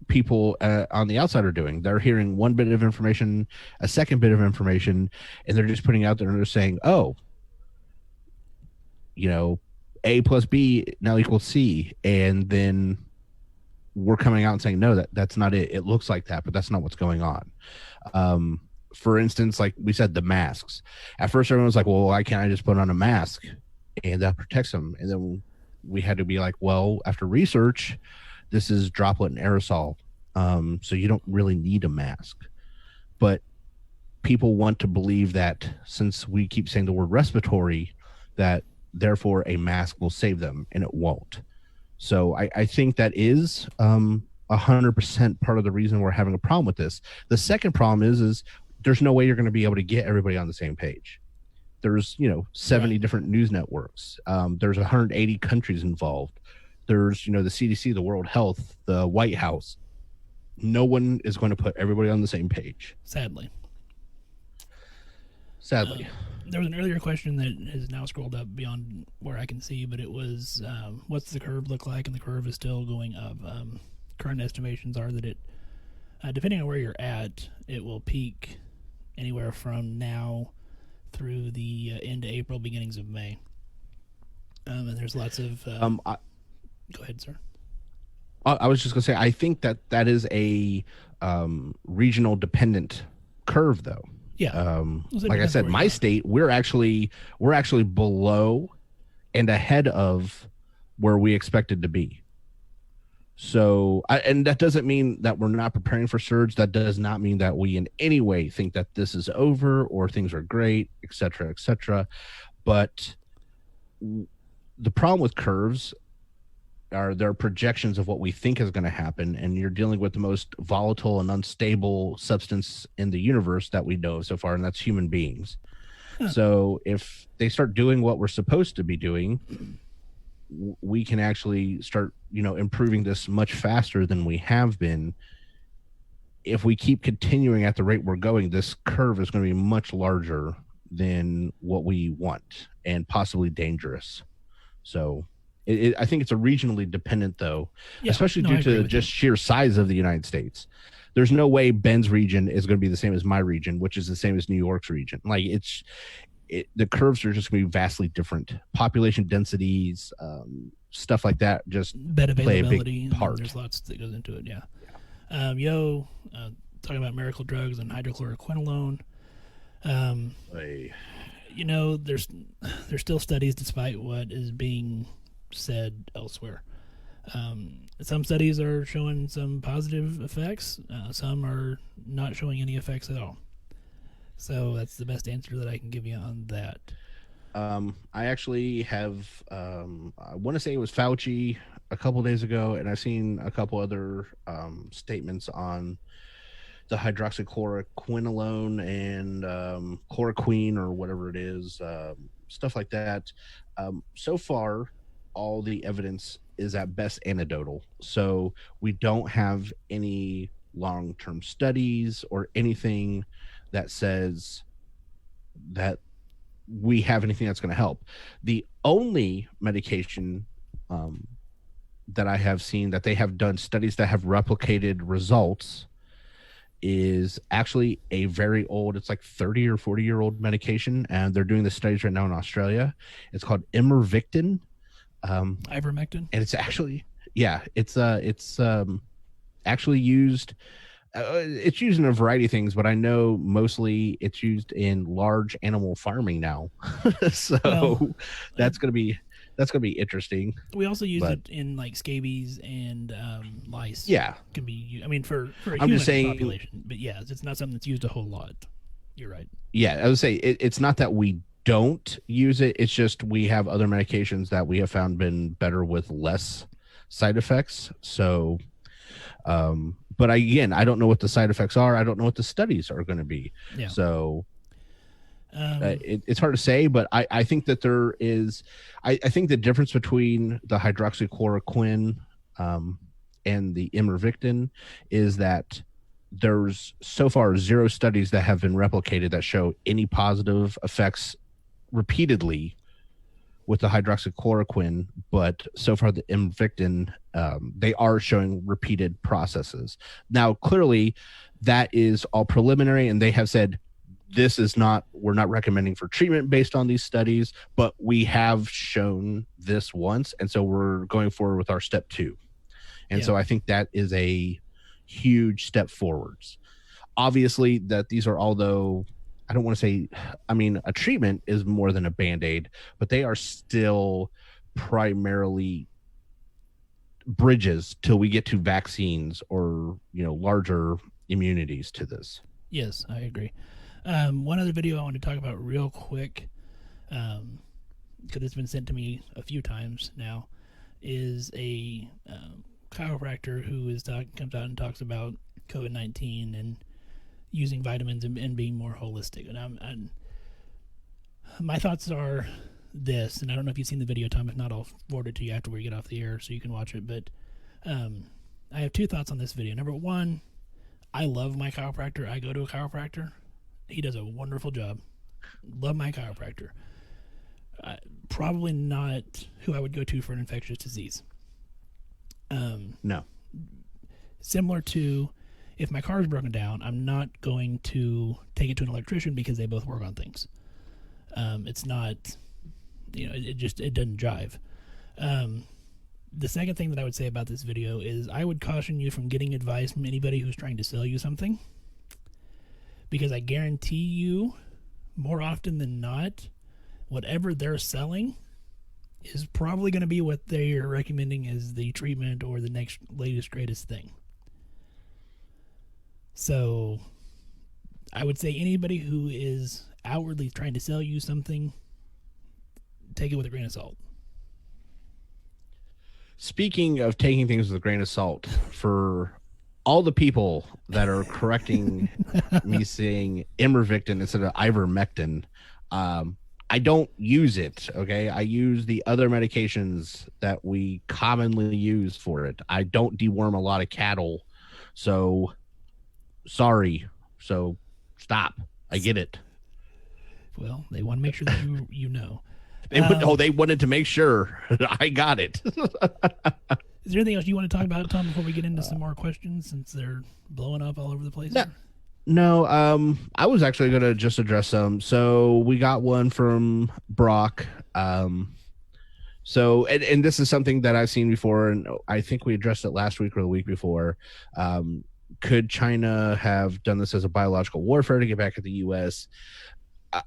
Speaker 3: people on the outside are doing. They're hearing one bit of information, a second bit of information, and they're just putting out there and they're saying, oh, A plus B now equals C, and then we're coming out and saying, no, that's not it. It looks like that, but that's not what's going on. For instance, like we said, the masks. At first, everyone was like, well, why can't I just put on a mask and that protects them? And then we had to be like, well, after research, this is droplet and aerosol. So you don't really need a mask. But people want to believe that since we keep saying the word respiratory, that therefore a mask will save them, and it won't. So I think that is 100% part of the reason we're having a problem with this. The second problem is there's no way you're going to be able to get everybody on the same page. There's 70 different news networks. There's 180 countries involved. There's the CDC, the World Health, the White House. No one is going to put everybody on the same page.
Speaker 2: Sadly.
Speaker 3: There
Speaker 2: was an earlier question that has now scrolled up beyond where I can see, but it was, what's the curve look like? And the curve is still going up. Current estimations are that it, depending on where you're at, it will peak anywhere from now through the end of April, beginnings of May. And there's lots of... go ahead, sir.
Speaker 3: I was just going to say, I think that is a regional dependent curve, though.
Speaker 2: Yeah.
Speaker 3: Like I said, my state, we're actually below and ahead of where we expected to be. So, and that doesn't mean that we're not preparing for surge. That does not mean that we in any way think that this is over or things are great, et cetera, et cetera. But the problem with curves are their projections of what we think is going to happen, and you're dealing with the most volatile and unstable substance in the universe that we know of so far, and that's human beings. So if they start doing what we're supposed to be doing, we can actually start improving this much faster than we have been. If we keep continuing at the rate we're going, this curve is going to be much larger than what we want and possibly dangerous. So I think it's a regionally dependent, though, especially due to just sheer size of the United States. There's no way Ben's region is going to be the same as my region, which is the same as New York's region. Like the curves are just going to be vastly different. Population densities, stuff like that, just
Speaker 2: bed availability,
Speaker 3: play a big part.
Speaker 2: There's lots that goes into it. Yeah. Talking about miracle drugs and hydrochloroquinolone. There's still studies despite what is being said elsewhere. Some studies are showing some positive effects. Some are not showing any effects at all. So that's the best answer that I can give you on that.
Speaker 3: I actually have, I want to say it was Fauci a couple days ago, and I've seen a couple other statements on the hydroxychloroquinolone and chloroquine or whatever it is, stuff like that. So far, all the evidence is at best anecdotal. So we don't have any long-term studies or anything that says that we have anything that's going to help. The only medication that I have seen that they have done studies that have replicated results is actually a very old, it's like 30 or 40-year-old medication, and they're doing the studies right now in Australia. It's called ivermectin.
Speaker 2: Ivermectin?
Speaker 3: And it's actually, it's actually used. It's used in a variety of things, but I know mostly it's used in large animal farming now. So that's gonna be interesting.
Speaker 2: We also use it in like scabies and lice.
Speaker 3: Yeah,
Speaker 2: can be. I mean, for a
Speaker 3: I'm
Speaker 2: human
Speaker 3: just saying,
Speaker 2: population, but yeah, it's not something that's used a whole lot. You're right.
Speaker 3: Yeah, I would say it's not that we don't use it. It's just we have other medications that we have found been better with less side effects. So, but I don't know what the side effects are. I don't know what the studies are going to be.
Speaker 2: Yeah.
Speaker 3: So it's hard to say, but I think that there is, I think the difference between the hydroxychloroquine and the ivermectin is that there's so far 0 studies that have been replicated that show any positive effects repeatedly with the hydroxychloroquine, but so far the ivermectin, they are showing repeated processes. Now, clearly, that is all preliminary, and they have said we're not recommending for treatment based on these studies, but we have shown this once, and so we're going forward with our step 2. And so I think that is a huge step forwards. Obviously, that these are, although I don't want to say, I mean, a treatment is more than a Band-Aid, but they are still primarily bridges till we get to vaccines or, larger immunities to this.
Speaker 2: Yes, I agree. One other video I want to talk about real quick, because it's been sent to me a few times now, is a chiropractor who comes out and talks about COVID-19 and using vitamins and being more holistic. And my thoughts are this, and I don't know if you've seen the video, Tom. If not, I'll forward it to you after we get off the air so you can watch it. But I have 2 thoughts on this video. Number 1, I love my chiropractor. I go to a chiropractor. He does a wonderful job. Love my chiropractor. Probably not who I would go to for an infectious disease.
Speaker 3: No.
Speaker 2: Similar to, if my car is broken down, I'm not going to take it to an electrician because they both work on things. It's not, it doesn't jive. The second thing that I would say about this video is I would caution you from getting advice from anybody who's trying to sell you something, because I guarantee you, more often than not, whatever they're selling is probably going to be what they're recommending as the treatment or the next latest greatest thing. So I would say anybody who is outwardly trying to sell you something, take it with a grain of salt.
Speaker 3: Speaking of taking things with a grain of salt, for all the people that are correcting me saying ivermectin instead of ivermectin, I don't use it, okay? I use the other medications that we commonly use for it. I don't deworm a lot of cattle, so sorry. So stop. I get it.
Speaker 2: Well, they want to make sure that you know.
Speaker 3: They wanted to make sure I got it.
Speaker 2: Is there anything else you want to talk about, Tom, before we get into some more questions, since they're blowing up all over the place?
Speaker 3: No, I was actually going to just address some. So we got one from Brock. So, and this is something that I've seen before, and I think we addressed it last week or the week before. Could China have done this as a biological warfare to get back at the U.S.?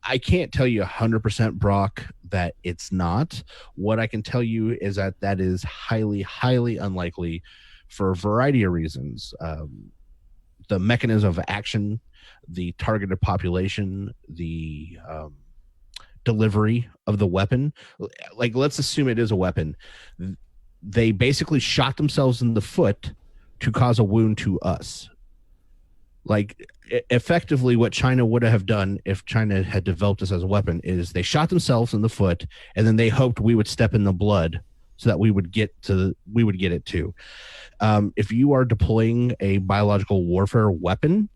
Speaker 3: I can't tell you 100%, Brock, that it's not. What I can tell you is that is highly, highly unlikely for a variety of reasons. The mechanism of action, the targeted population, the delivery of the weapon. Like, let's assume it is a weapon. They basically shot themselves in the foot to cause a wound to us. Like, effectively what China would have done if China had developed this as a weapon is they shot themselves in the foot, and then they hoped we would step in the blood so that we would get it too. If you are deploying a biological warfare weapon,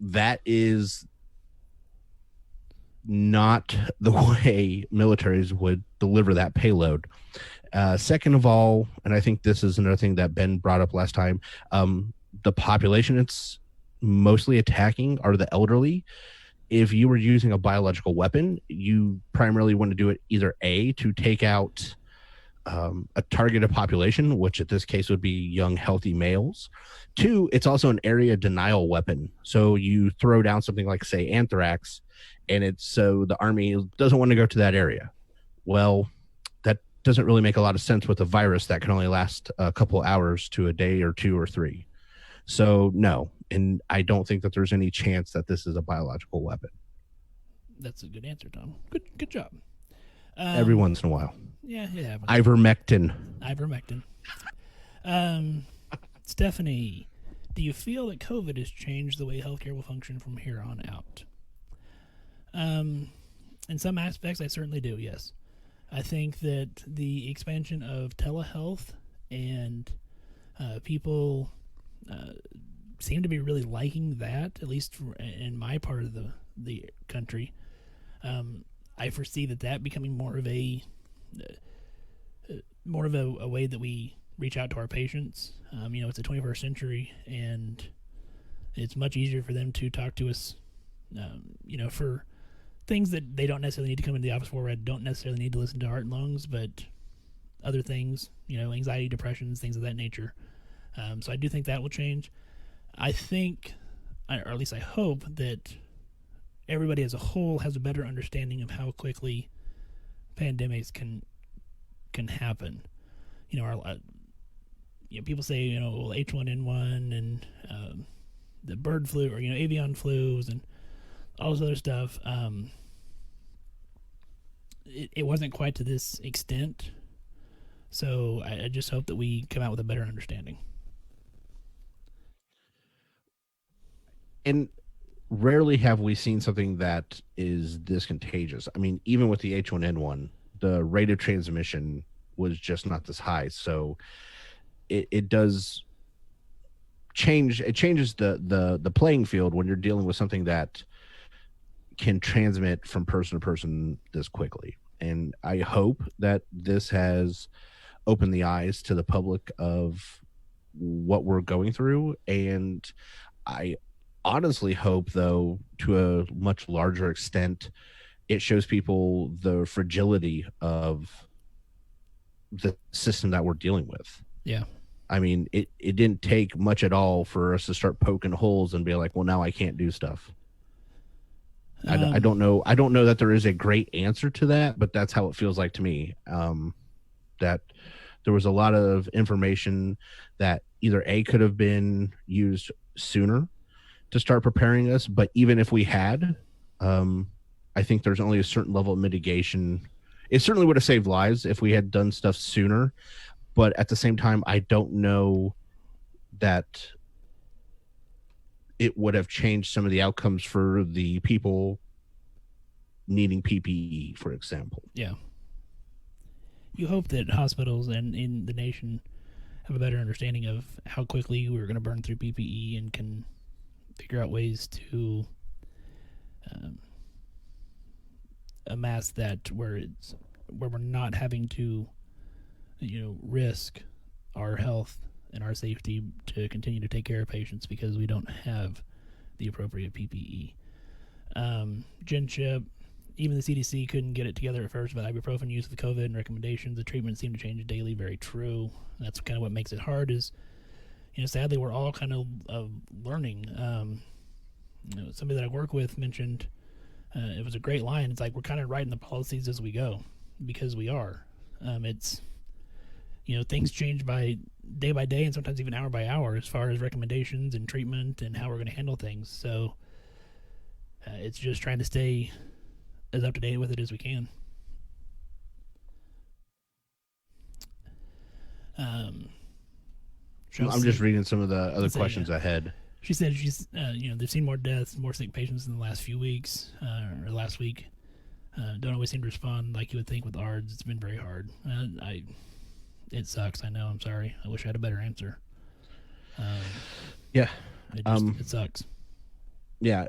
Speaker 3: that is not the way militaries would deliver that payload. Second of all, and I think this is another thing that Ben brought up last time, the population it's mostly attacking are the elderly. If you were using a biological weapon, you primarily want to do it either A, to take out a targeted population, which at this case would be young, healthy males. Two, it's also an area denial weapon. So you throw down something like, say, anthrax, and it's so the army doesn't want to go to that area. Well, that doesn't really make a lot of sense with a virus that can only last a couple hours to a day or two or three. So no, and I don't think that there's any chance that this is a biological weapon.
Speaker 2: That's a good answer, Tom. Good job.
Speaker 3: Every once in a while.
Speaker 2: Yeah, it happens.
Speaker 3: Ivermectin.
Speaker 2: Stephanie, do you feel that COVID has changed the way healthcare will function from here on out? In some aspects, I certainly do, yes. I think that the expansion of telehealth and people seem to be really liking that, at least in my part of the country. I foresee that becoming more of a way that we reach out to our patients. It's the 21st century, and it's much easier for them to talk to us, for things that they don't necessarily need to come into the office for. I don't necessarily need to listen to heart and lungs, but other things, anxiety, depressions, things of that nature. So I do think that will change. I think, or at least I hope, that everybody as a whole has a better understanding of how quickly pandemics can happen. People say, H1N1 and the bird flu, or avian flus and all this other stuff. It wasn't quite to this extent, so I just hope that we come out with a better understanding.
Speaker 3: And rarely have we seen something that is this contagious. I mean, even with the H1N1, the rate of transmission was just not this high. So it does change. It changes the playing field when you're dealing with something that can transmit from person to person this quickly. And I hope that this has opened the eyes to the public of what we're going through. And I honestly hope, though, to a much larger extent, it shows people the fragility of the system that we're dealing with.
Speaker 2: Yeah.
Speaker 3: I mean, it didn't take much at all for us to start poking holes and be like, well, now I can't do stuff. I don't know. I don't know that there is a great answer to that, but that's how it feels like to me. That there was a lot of information that either A, could have been used sooner to start preparing us, but even if we had, I think there's only a certain level of mitigation. It certainly would have saved lives if we had done stuff sooner, but at the same time, I don't know that it would have changed some of the outcomes for the people needing PPE, for example.
Speaker 2: Yeah. You hope that hospitals and in the nation have a better understanding of how quickly we're going to burn through PPE and can figure out ways to amass that where we're not having to, risk our health and our safety to continue to take care of patients because we don't have the appropriate PPE. GenShip, even the CDC couldn't get it together at first, but ibuprofen use of the COVID and recommendations, the treatment seem to change daily. Very true. That's kind of what makes it hard is, sadly, we're all kind of learning. Somebody that I work with mentioned, it was a great line. It's like, we're kind of writing the policies as we go, because we are. It's, things change by day and sometimes even hour by hour as far as recommendations and treatment and how we're going to handle things. So it's just trying to stay as up to date with it as we can.
Speaker 3: I'm just reading some of the other questions ahead.
Speaker 2: She said she's, they've seen more deaths, more sick patients in the last few weeks, or last week. Don't always seem to respond like you would think with ARDS. It's been very hard. It sucks. I know. I'm sorry. I wish I had a better answer.
Speaker 3: Yeah.
Speaker 2: It sucks.
Speaker 3: Yeah.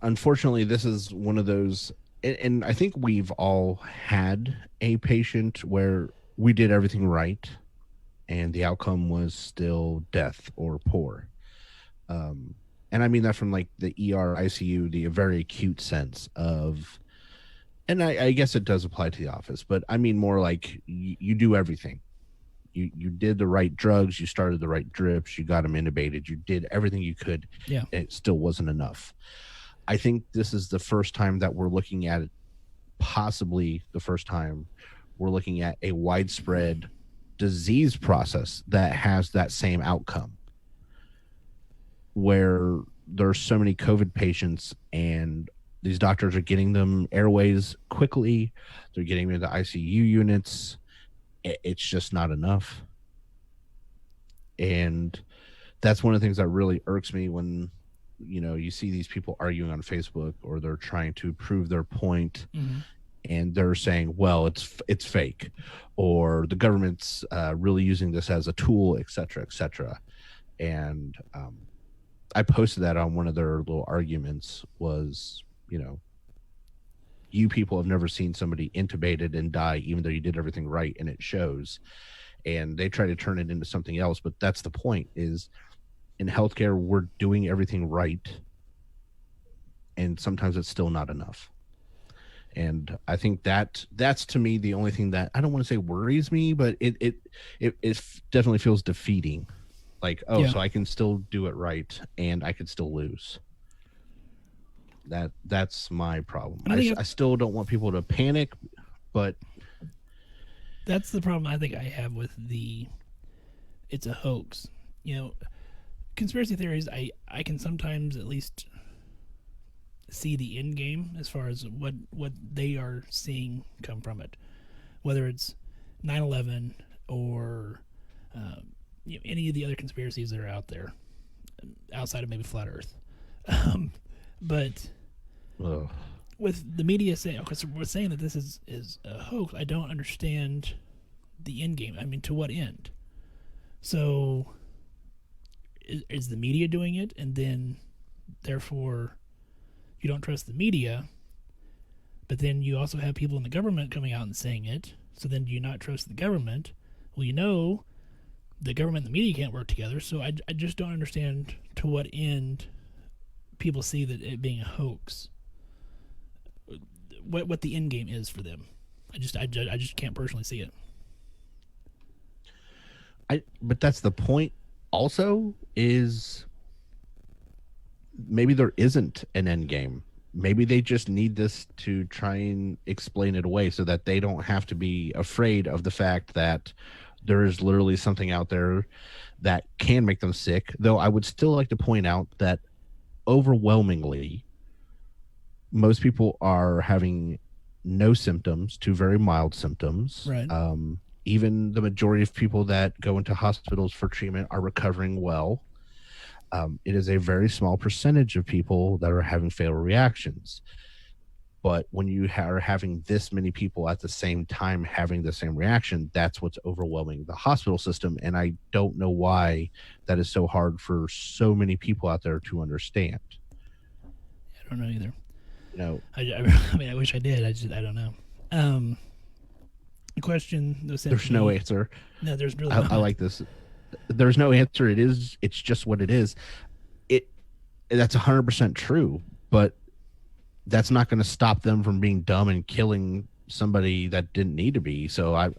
Speaker 3: Unfortunately, this is one of those, and I think we've all had a patient where we did everything right and the outcome was still death or poor. And I mean that from like the ER, ICU, the very acute sense of, and I guess it does apply to the office, but I mean more like you do everything. You did the right drugs, you started the right drips, you got them intubated, you did everything you could.
Speaker 2: Yeah.
Speaker 3: And it still wasn't enough. I think this is the first time that we're looking at it, possibly the first time we're looking at a widespread disease process that has that same outcome, where there's so many COVID patients and these doctors are getting them airways quickly. They're getting them into ICU units. It's just not enough. And that's one of the things that really irks me when, you see these people arguing on Facebook or they're trying to prove their point.
Speaker 2: Mm-hmm.
Speaker 3: And they're saying, well, it's fake, or the government's really using this as a tool, et cetera, et cetera. And I posted that on one of their little arguments was, you people have never seen somebody intubated and die, even though you did everything right, and it shows. And they try to turn it into something else. But that's the point, is in healthcare, we're doing everything right. And sometimes it's still not enough. And I think that's to me the only thing that I don't want to say worries me, but it definitely feels defeating. Like, so I can still do it right and I could still lose. That's my problem. I still don't want people to panic, but
Speaker 2: that's the problem I think I have with it's a hoax. Conspiracy theories, I can sometimes at least see the end game as far as what they are seeing come from it, whether it's 9/11 or any of the other conspiracies that are out there outside of maybe flat earth. But with the media saying, we're saying that this is a hoax, I don't understand the end game. I mean, to what end? So is the media doing it, and then therefore you don't trust the media, but then you also have people in the government coming out and saying it, so then do you not trust the government? Well, the government and the media can't work together, so I just don't understand to what end people see that it being a hoax. What the end game is for them. I just can't personally see it.
Speaker 3: But that's the point also, is maybe there isn't an end game. Maybe they just need this to try and explain it away so that they don't have to be afraid of the fact that there is literally something out there that can make them sick. Though I would still like to point out that overwhelmingly, most people are having no symptoms to very mild symptoms.
Speaker 2: Right.
Speaker 3: Even the majority of people that go into hospitals for treatment are recovering well. It is a very small percentage of people that are having fatal reactions. But when you are having this many people at the same time having the same reaction, that's what's overwhelming the hospital system. And I don't know why that is so hard for so many people out there to understand.
Speaker 2: I don't know either.
Speaker 3: I
Speaker 2: mean, I wish I did. I don't know. The question was sent
Speaker 3: there's no answer.
Speaker 2: No, there's really
Speaker 3: I like this. There's no answer. It's just what it is. That's 100% true, but that's not going to stop them from being dumb and killing somebody that didn't need to be. So I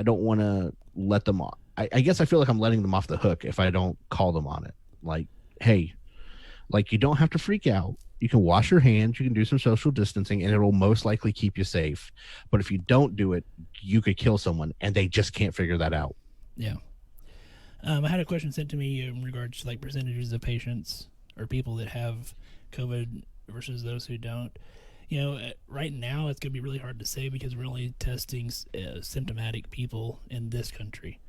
Speaker 3: don't want to let them off. I guess I feel like I'm letting them off the hook if I don't call them on it. Like, hey, you don't have to freak out. You can wash your hands, you can do some social distancing, and it will most likely keep you safe. But if you don't do it, you could kill someone, and they just can't figure that out.
Speaker 2: Yeah. I had a question sent to me in regards to percentages of patients or people that have COVID versus those who don't. Right now it's going to be really hard to say because we're only testing symptomatic people in this country.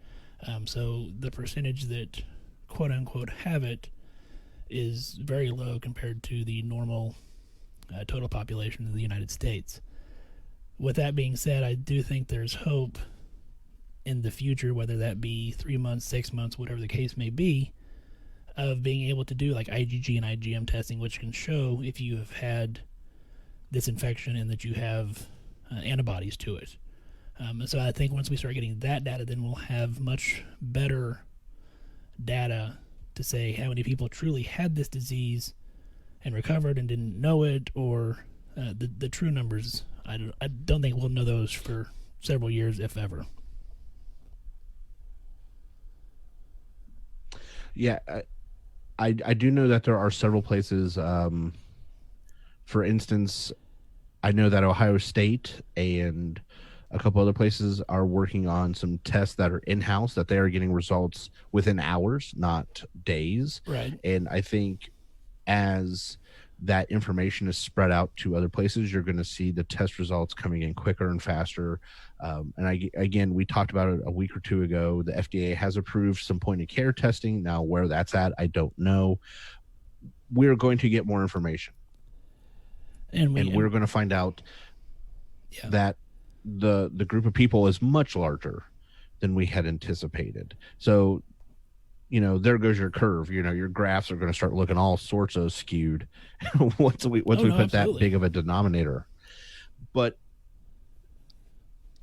Speaker 2: So the percentage that quote unquote have it is very low compared to the normal total population of the United States. With that being said, I do think there's hope in the future, whether that be 3 months, 6 months, whatever the case may be, of being able to do like IgG and IgM testing, which can show if you have had this infection and that you have antibodies to it. So I think once we start getting that data, then we'll have much better data to say how many people truly had this disease and recovered and didn't know it, or the true numbers. I don't think we'll know those for several years, if ever.
Speaker 3: Yeah, I do know that there are several places. For instance, I know that Ohio State and a couple other places are working on some tests that are in-house, that they are getting results within hours, not days.
Speaker 2: Right.
Speaker 3: And I think as that information is spread out to other places, you're going to see the test results coming in quicker and faster. Again, we talked about it a week or two ago. The FDA has approved some point-of-care testing. Now, where that's at, I don't know. We're going to get more information. And we're going to find out that the group of people is much larger than we had anticipated. So, there goes your curve. Your graphs are going to start looking all sorts of skewed once we put
Speaker 2: absolutely.
Speaker 3: that big of a denominator. But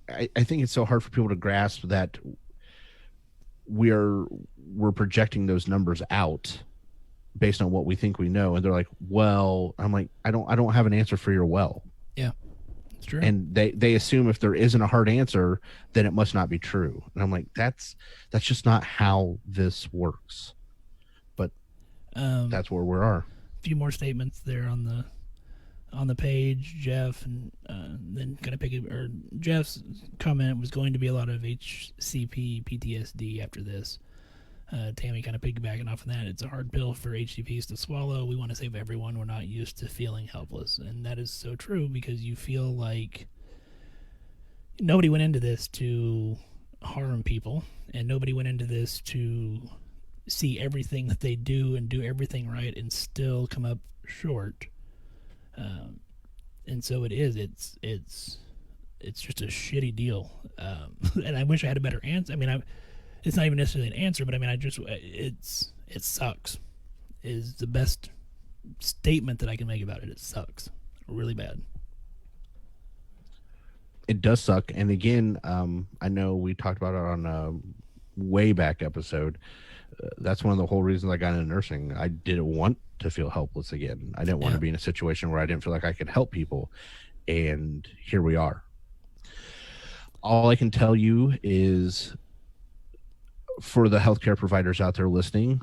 Speaker 3: I think it's so hard for people to grasp that we're projecting those numbers out based on what we think we know, and they're like, well, I'm like, I don't have an answer for your well.
Speaker 2: Yeah, it's true.
Speaker 3: And they assume if there isn't a hard answer, then it must not be true. And I'm like, that's just not how this works. But that's where we are.
Speaker 2: A few more statements there on the page, Jeff, and then kind of Jeff's comment was going to be a lot of HCP PTSD after this. Tammy kind of piggybacking off of that. It's a hard pill for HCPs to swallow. We want to save everyone. We're not used to feeling helpless. And that is so true, because you feel like nobody went into this to harm people, and nobody went into this to see everything that they do and do everything right and still come up short. And so it is. It's just a shitty deal. And I wish I had a better answer. I mean, it's not even necessarily an answer, but I mean, it sucks is the best statement that I can make about it. It sucks really bad.
Speaker 3: It does suck. And again, I know we talked about it on a way back episode. That's one of the whole reasons I got into nursing. I didn't want to feel helpless again. I didn't want to be in a situation where I didn't feel like I could help people. And here we are. All I can tell you is, for the healthcare providers out there listening,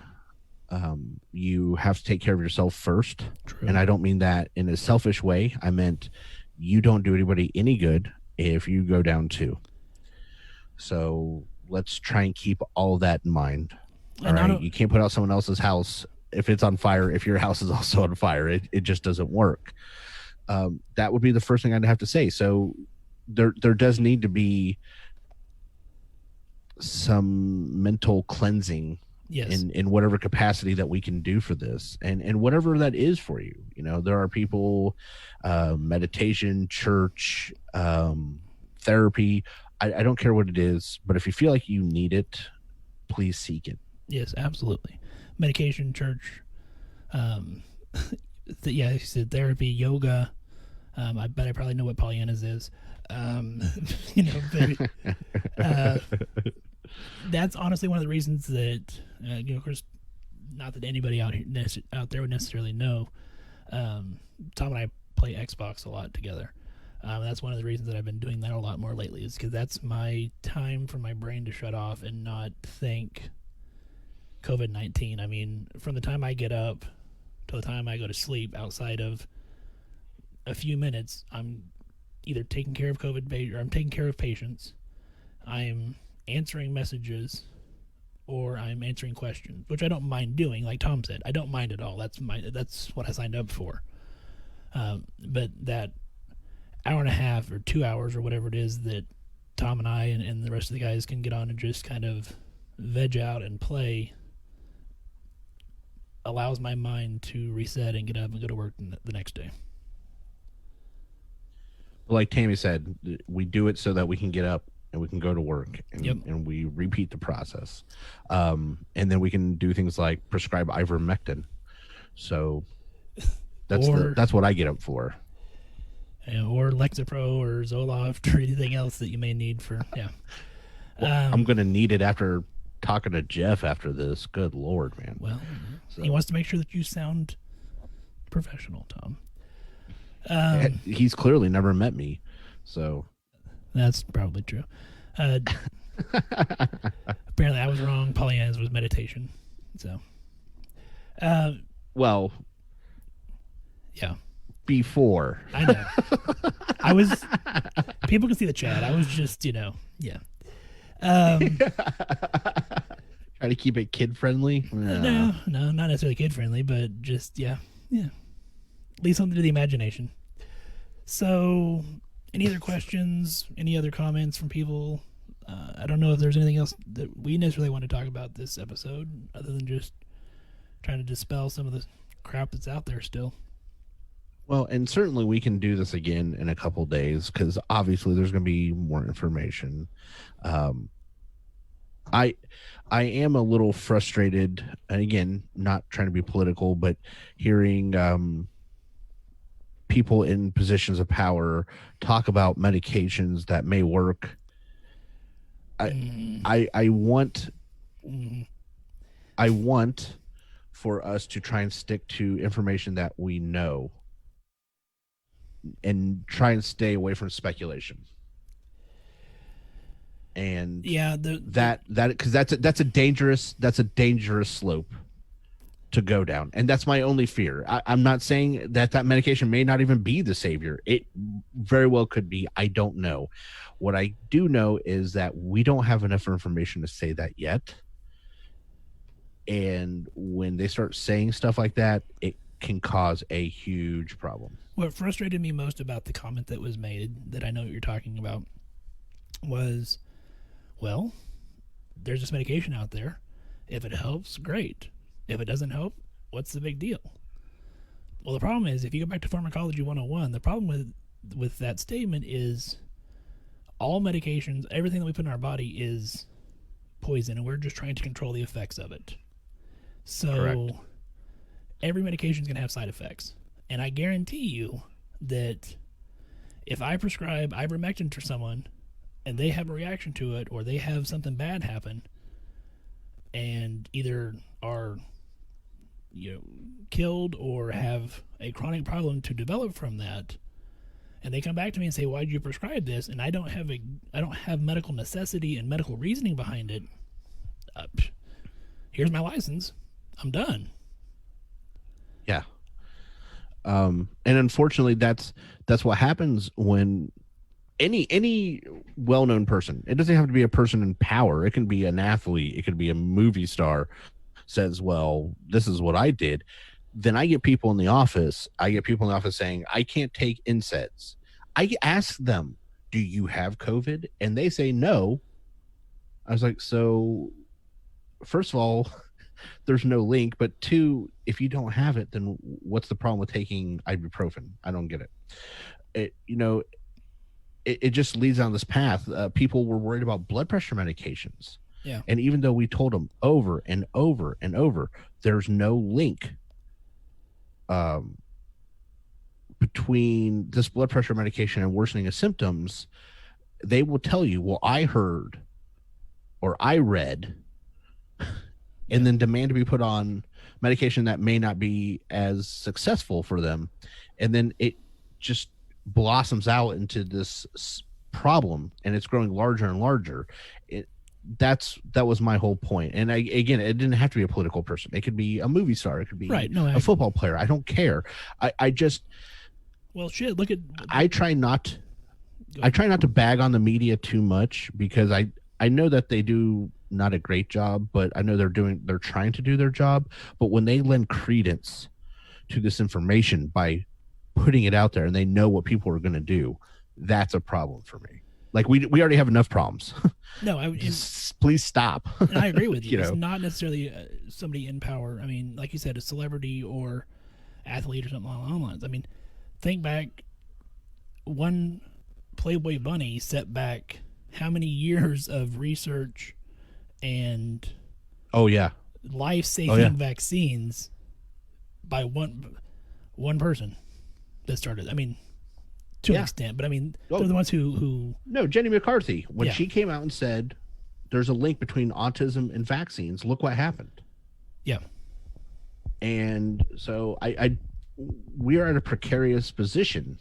Speaker 3: you have to take care of yourself first.
Speaker 2: True.
Speaker 3: And I don't mean that in a selfish way. I meant you don't do anybody any good if you go down too. So let's try and keep all of that in mind. All right. You can't put out someone else's house if it's on fire, if your house is also on fire. It just doesn't work. That would be the first thing I'd have to say. So there does need to be some mental cleansing in whatever capacity that we can do for this, and whatever that is for you. There are people, meditation, church, therapy. I don't care what it is, but if you feel like you need it, please seek it.
Speaker 2: Yes, absolutely. Medication, church, you said therapy, yoga. I bet I probably know what Pollyanna's is. That's honestly one of the reasons that, of course, not that anybody out there would necessarily know. Tom and I play Xbox a lot together. That's one of the reasons that I've been doing that a lot more lately, is because that's my time for my brain to shut off and not think COVID-19. I mean, from the time I get up to the time I go to sleep, outside of a few minutes, I'm either taking care of COVID or I'm taking care of patients, I'm answering messages, or I'm answering questions, which I don't mind doing. Like Tom said, I don't mind at all. That's what I signed up for. But that hour and a half or 2 hours or whatever it is that Tom and I and the rest of the guys can get on and just kind of veg out and play allows my mind to reset and get up and go to work the next day.
Speaker 3: Like Tammy said, we do it so that we can get up and we can go to work, and,
Speaker 2: Yep.
Speaker 3: and we repeat the process. And then we can do things like prescribe ivermectin. So that's what I get up for.
Speaker 2: Or Lexapro or Zoloft or anything else that you may need for, yeah.
Speaker 3: Well, I'm going to need it after talking to Jeff after this. Good Lord, man.
Speaker 2: Well, he wants to make sure that you sound professional, Tom.
Speaker 3: He's clearly never met me, so
Speaker 2: That's probably true. Apparently, I was wrong. Polyans was meditation. So,
Speaker 3: well,
Speaker 2: yeah,
Speaker 3: before.
Speaker 2: I know. I was. People can see the chat. I was just, yeah.
Speaker 3: Try to keep it kid friendly.
Speaker 2: No, not necessarily kid friendly, but just yeah. Leave something to the imagination. So, any other questions? Any other comments from people? I don't know if there's anything else that we necessarily want to talk about this episode, other than just trying to dispel some of the crap that's out there still.
Speaker 3: Well, and certainly we can do this again in a couple days, because obviously there's going to be more information. I am a little frustrated, and again, not trying to be political, but hearing people in positions of power talk about medications that may work. I want for us to try and stick to information that we know, and try and stay away from speculation. And
Speaker 2: yeah,
Speaker 3: because that's a dangerous slope to go down, and that's my only fear. I'm not saying that medication may not even be the savior. It very well could be. I don't know. What I do know is that we don't have enough information to say that yet. And when they start saying stuff like that, it can cause a huge problem.
Speaker 2: What frustrated me most about the comment that was made, that I know what you're talking about, was, well, there's this medication out there. If it helps, great. If it doesn't help, what's the big deal? Well, the problem is, if you go back to Pharmacology 101, the problem with that statement is all medications, everything that we put in our body is poison, and we're just trying to control the effects of it. So
Speaker 3: Correct.
Speaker 2: Every medication is going to have side effects. And I guarantee you that if I prescribe ivermectin to someone and they have a reaction to it, or they have something bad happen and either are killed or have a chronic problem to develop from that, and they come back to me and say, why did you prescribe this? And I don't have medical necessity and medical reasoning behind it. Here's my license. I'm done.
Speaker 3: Yeah. And unfortunately, that's what happens when any well-known person, it doesn't have to be a person in power. It can be an athlete. It could be a movie star, says, well, this is what I did. Then I get people in the office saying, I can't take NSAIDs. I ask them, do you have COVID? And they say no. I was like, so first of all, there's no link, but two, if you don't have it, then what's the problem with taking ibuprofen? I don't get it. It just leads down this path. People were worried about blood pressure medications.
Speaker 2: Yeah.
Speaker 3: And even though we told them over and over and over, there's no link between this blood pressure medication and worsening of symptoms, they will tell you, well, I heard or I read, and then demand to be put on medication that may not be as successful for them. And then it just blossoms out into this problem, and it's growing larger and larger. That was my whole point. And again, it didn't have to be a political person. It could be a movie star. It could be a football player. I don't care. I just,
Speaker 2: well, shit, look at,
Speaker 3: I try not to bag on the media too much, because I know that they do not a great job, but I know they're trying to do their job. But when they lend credence to this information by putting it out there, and they know what people are going to do, that's a problem for me. Like, we already have enough problems.
Speaker 2: No,
Speaker 3: please stop.
Speaker 2: And I agree with you. It's
Speaker 3: know?
Speaker 2: not necessarily somebody in power. I mean, like you said, a celebrity or athlete or something along those lines. I mean, think back, one Playboy bunny set back how many years of research and
Speaker 3: Oh yeah.
Speaker 2: life-saving vaccines by one person that started. I mean, to an extent, but I mean, they're the ones who.
Speaker 3: No, Jenny McCarthy, when
Speaker 2: Yeah.
Speaker 3: she came out and said there's a link between autism and vaccines, look what happened.
Speaker 2: Yeah.
Speaker 3: And so we are in a precarious position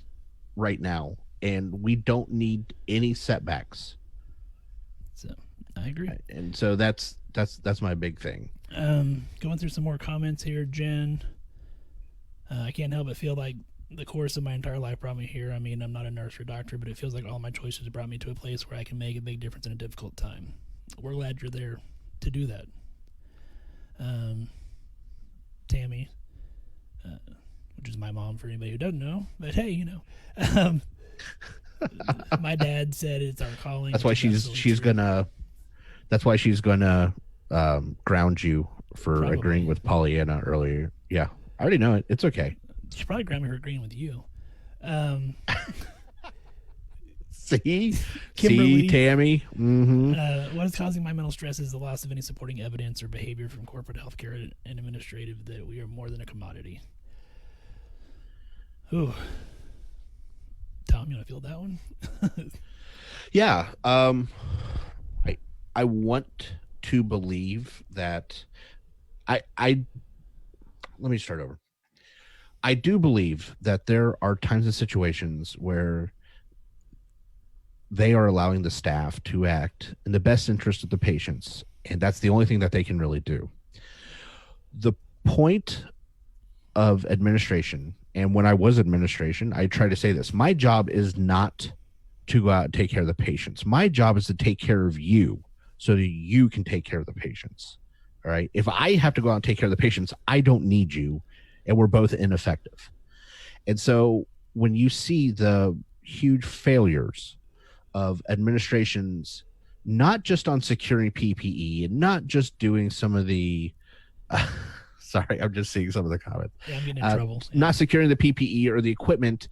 Speaker 3: right now, and we don't need any setbacks.
Speaker 2: So I agree.
Speaker 3: And so that's my big thing.
Speaker 2: Going through some more comments here, Jen. I can't help but feel like the course of my entire life brought me here. I mean, I'm not a nurse or doctor, but it feels like all my choices brought me to a place where I can make a big difference in a difficult time. We're glad you're there to do that. Tammy, which is my mom for anybody who doesn't know, but hey, you know, my dad said it's our calling.
Speaker 3: That's why she's gonna ground you for agreeing with Pollyanna earlier. Yeah, I already know it. It's okay.
Speaker 2: She probably ground me for agreeing with you.
Speaker 3: See,
Speaker 2: Kimberly,
Speaker 3: Tammy. Mm-hmm.
Speaker 2: What is causing my mental stress is the loss of any supporting evidence or behavior from corporate healthcare and administrative that we are more than a commodity. Ooh. Tom, you want to feel that one?
Speaker 3: Yeah. I want to believe that I let me start over. I do believe that there are times and situations where they are allowing the staff to act in the best interest of the patients, and that's the only thing that they can really do. The point of administration, and when I was administration, I try to say this: my job is not to go out and take care of the patients. My job is to take care of you so that you can take care of the patients. All right. If I have to go out and take care of the patients, I don't need you, and we're both ineffective. And so when you see the huge failures of administrations, not just on securing PPE and not just doing some of the sorry, I'm just seeing some of the comments.
Speaker 2: Yeah, I'm getting in trouble.
Speaker 3: Not securing the PPE or the equipment.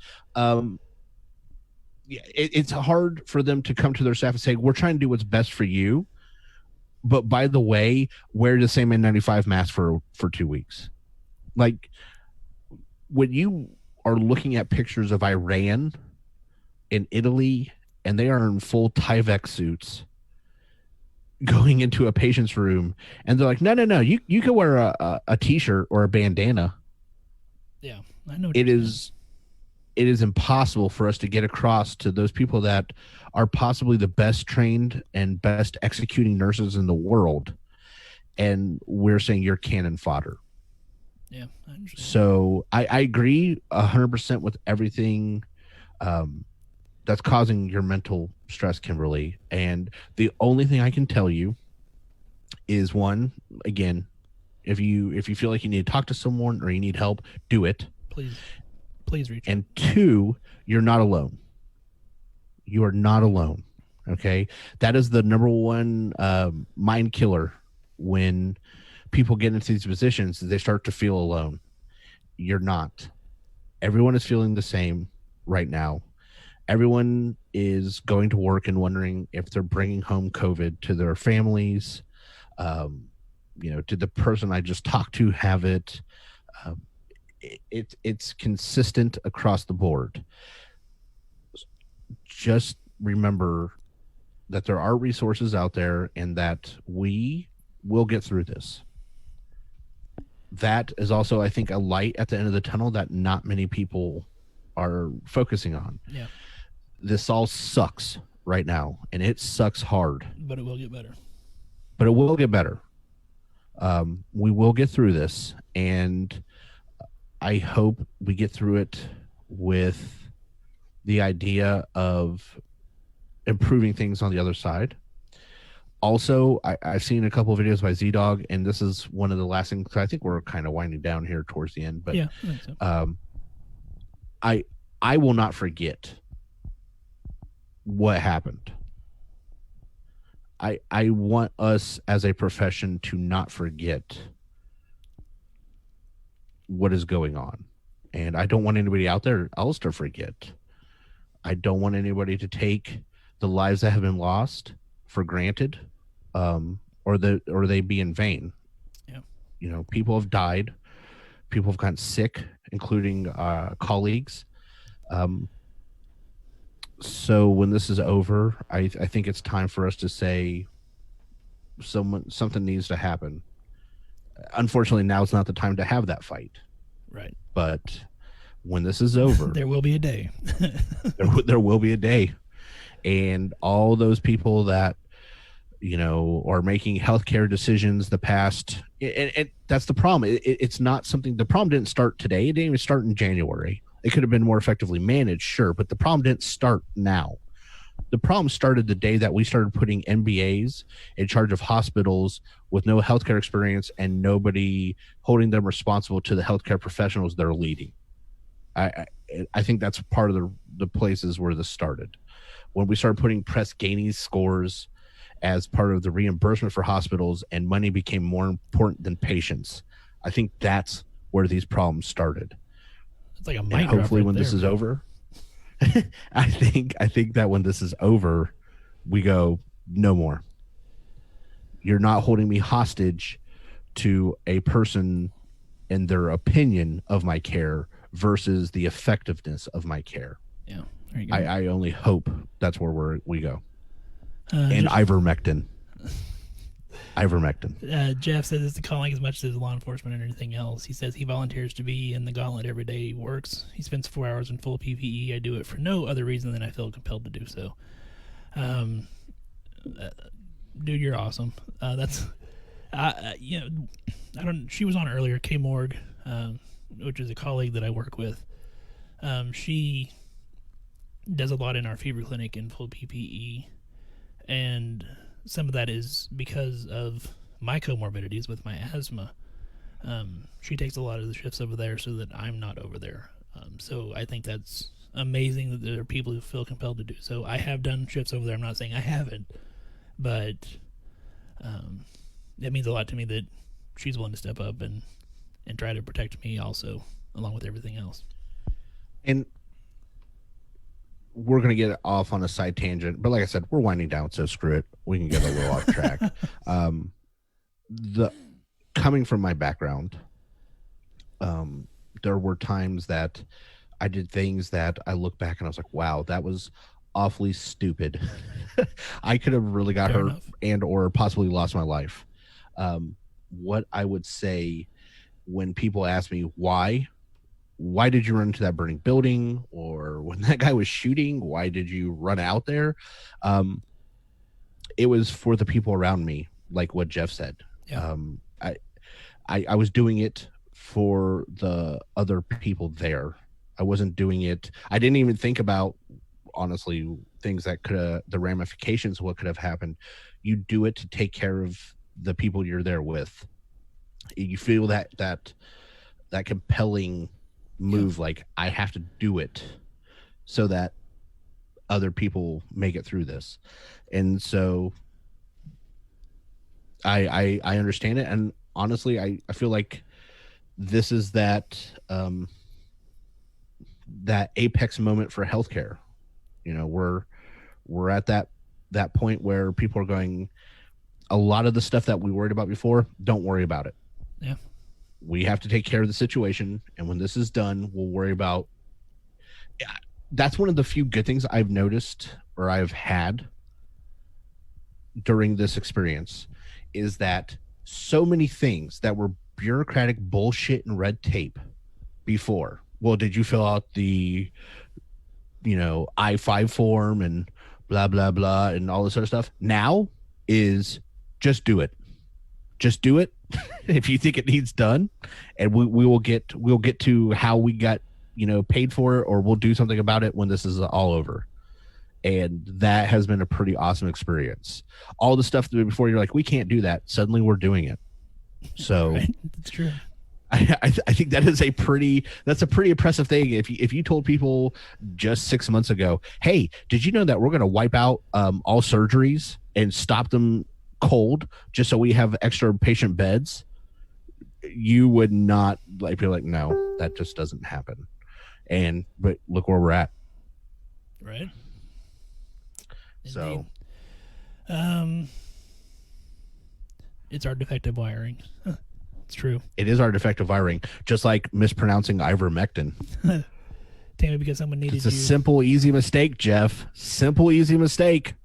Speaker 3: It's hard for them to come to their staff and say, we're trying to do what's best for you. But by the way, wear the same N95 mask for 2 weeks. Like, when you are looking at pictures of Iran and Italy, and they are in full Tyvek suits going into a patient's room, and they're like, no, you can wear a t-shirt or a bandana.
Speaker 2: Yeah, I know.
Speaker 3: It is impossible for us to get across to those people that are possibly the best trained and best executing nurses in the world, and we're saying you're cannon fodder.
Speaker 2: Yeah, I understand.
Speaker 3: So I agree 100% with everything that's causing your mental stress, Kimberly. And the only thing I can tell you is, one, again, if you feel like you need to talk to someone or you need help, do it.
Speaker 2: Please reach out.
Speaker 3: And two, you're not alone. You are not alone. Okay. That is the number one mind killer when people get into these positions. They start to feel alone. You're not. Everyone is feeling the same right now. Everyone is going to work and wondering if they're bringing home COVID to their families. Did the person I just talked to have it? It's consistent across the board. Just remember that there are resources out there and that we will get through this. That is also, I think, a light at the end of the tunnel that not many people are focusing on.
Speaker 2: Yeah.
Speaker 3: This all sucks right now, and it sucks hard.
Speaker 2: But it will get better.
Speaker 3: We will get through this, and I hope we get through it with the idea of improving things on the other side. Also, I've seen a couple of videos by Z-Dog, and this is one of the last things. I think we're kind of winding down here towards the end, but
Speaker 2: yeah, I think so.
Speaker 3: I will not forget what happened. I want us as a profession to not forget what is going on. And I don't want anybody out there else to forget. I don't want anybody to take the lives that have been lost for granted, or they be in vain.
Speaker 2: Yeah.
Speaker 3: You know, people have died, people have gotten sick, including colleagues. So when this is over, I think it's time for us to say something needs to happen. Unfortunately, now it's not the time to have that fight.
Speaker 2: Right.
Speaker 3: But when this is over,
Speaker 2: there will be a day.
Speaker 3: there will be a day, and all those people that, you know, are making healthcare decisions the past, and that's the problem. It's not something. The problem didn't start today. It didn't even start in January. It could have been more effectively managed, sure, but the problem didn't start now. The problem started the day that we started putting MBAs in charge of hospitals with no healthcare experience and nobody holding them responsible to the healthcare professionals they're leading. I think that's part of the places where this started. When we started putting Press Ganey's scores as part of the reimbursement for hospitals and money became more important than patients, I think that's where these problems started.
Speaker 2: It's like a
Speaker 3: mic drop. Hopefully, when this is over, I think that when this is over, we go, no more. You're not holding me hostage to a person and their opinion of my care versus the effectiveness of my care.
Speaker 2: Yeah, there you go.
Speaker 3: I only hope that's where we go. And ivermectin.
Speaker 2: Jeff says it's a calling as much as law enforcement and anything else. He says he volunteers to be in the gauntlet every day he works. He spends 4 hours in full PPE. I do it for no other reason than I feel compelled to do so. Dude, you're awesome. She was on earlier, Kay Morg, which is a colleague that I work with. She does a lot in our fever clinic in full PPE, and some of that is because of my comorbidities with my asthma. She takes a lot of the shifts over there so that I'm not over there. So I think that's amazing that there are people who feel compelled to do so. I have done shifts over there. I'm not saying I haven't, but it means a lot to me that she's willing to step up and try to protect me also, along with everything else. And
Speaker 3: we're going to get off on a side tangent, but like I said, we're winding down, so screw it. We can get a little off track. Coming from my background, there were times that I did things that I look back and I was like, wow, that was awfully stupid. I could have really got hurt and or possibly lost my life. What I would say when people ask me why did you run into that burning building, or when that guy was shooting, why did you run out there? It was for the people around me, like what Jeff said.
Speaker 2: Yeah.
Speaker 3: I was doing it for the other people there. I wasn't doing it. I didn't even think about, honestly, things that the ramifications of what could have happened. You do it to take care of the people you're there with. You feel that compelling move, like I have to do it so that other people make it through this. And so I understand it, and honestly I feel like this is that apex moment for healthcare. You know, we're at that point where people are going, a lot of the stuff that we worried about before, don't worry about it.
Speaker 2: Yeah.
Speaker 3: We have to take care of the situation, and when this is done, we'll worry about. That's one of the few good things I've noticed or I've had during this experience, is that so many things that were bureaucratic bullshit and red tape before. Well, did you fill out the, I-5 form and blah, blah, blah, and all this other stuff? Now is just do it. Just do it. If you think it needs done, and we'll get to how we got, paid for it, or we'll do something about it when this is all over. And that has been a pretty awesome experience. All the stuff that before you're like, we can't do that. Suddenly we're doing it. So
Speaker 2: right. That's true.
Speaker 3: I think that's a pretty impressive thing. If you told people just 6 months ago, hey, did you know that we're going to wipe out all surgeries and stop them cold just so we have extra patient beds, you would not be like, no, that just doesn't happen. But look where we're at.
Speaker 2: Right.
Speaker 3: So,
Speaker 2: it's our defective wiring. It's true.
Speaker 3: it is our defective wiring, just like mispronouncing ivermectin.
Speaker 2: Tammy, because someone needed
Speaker 3: It's a simple, easy mistake, Jeff. Simple, easy mistake.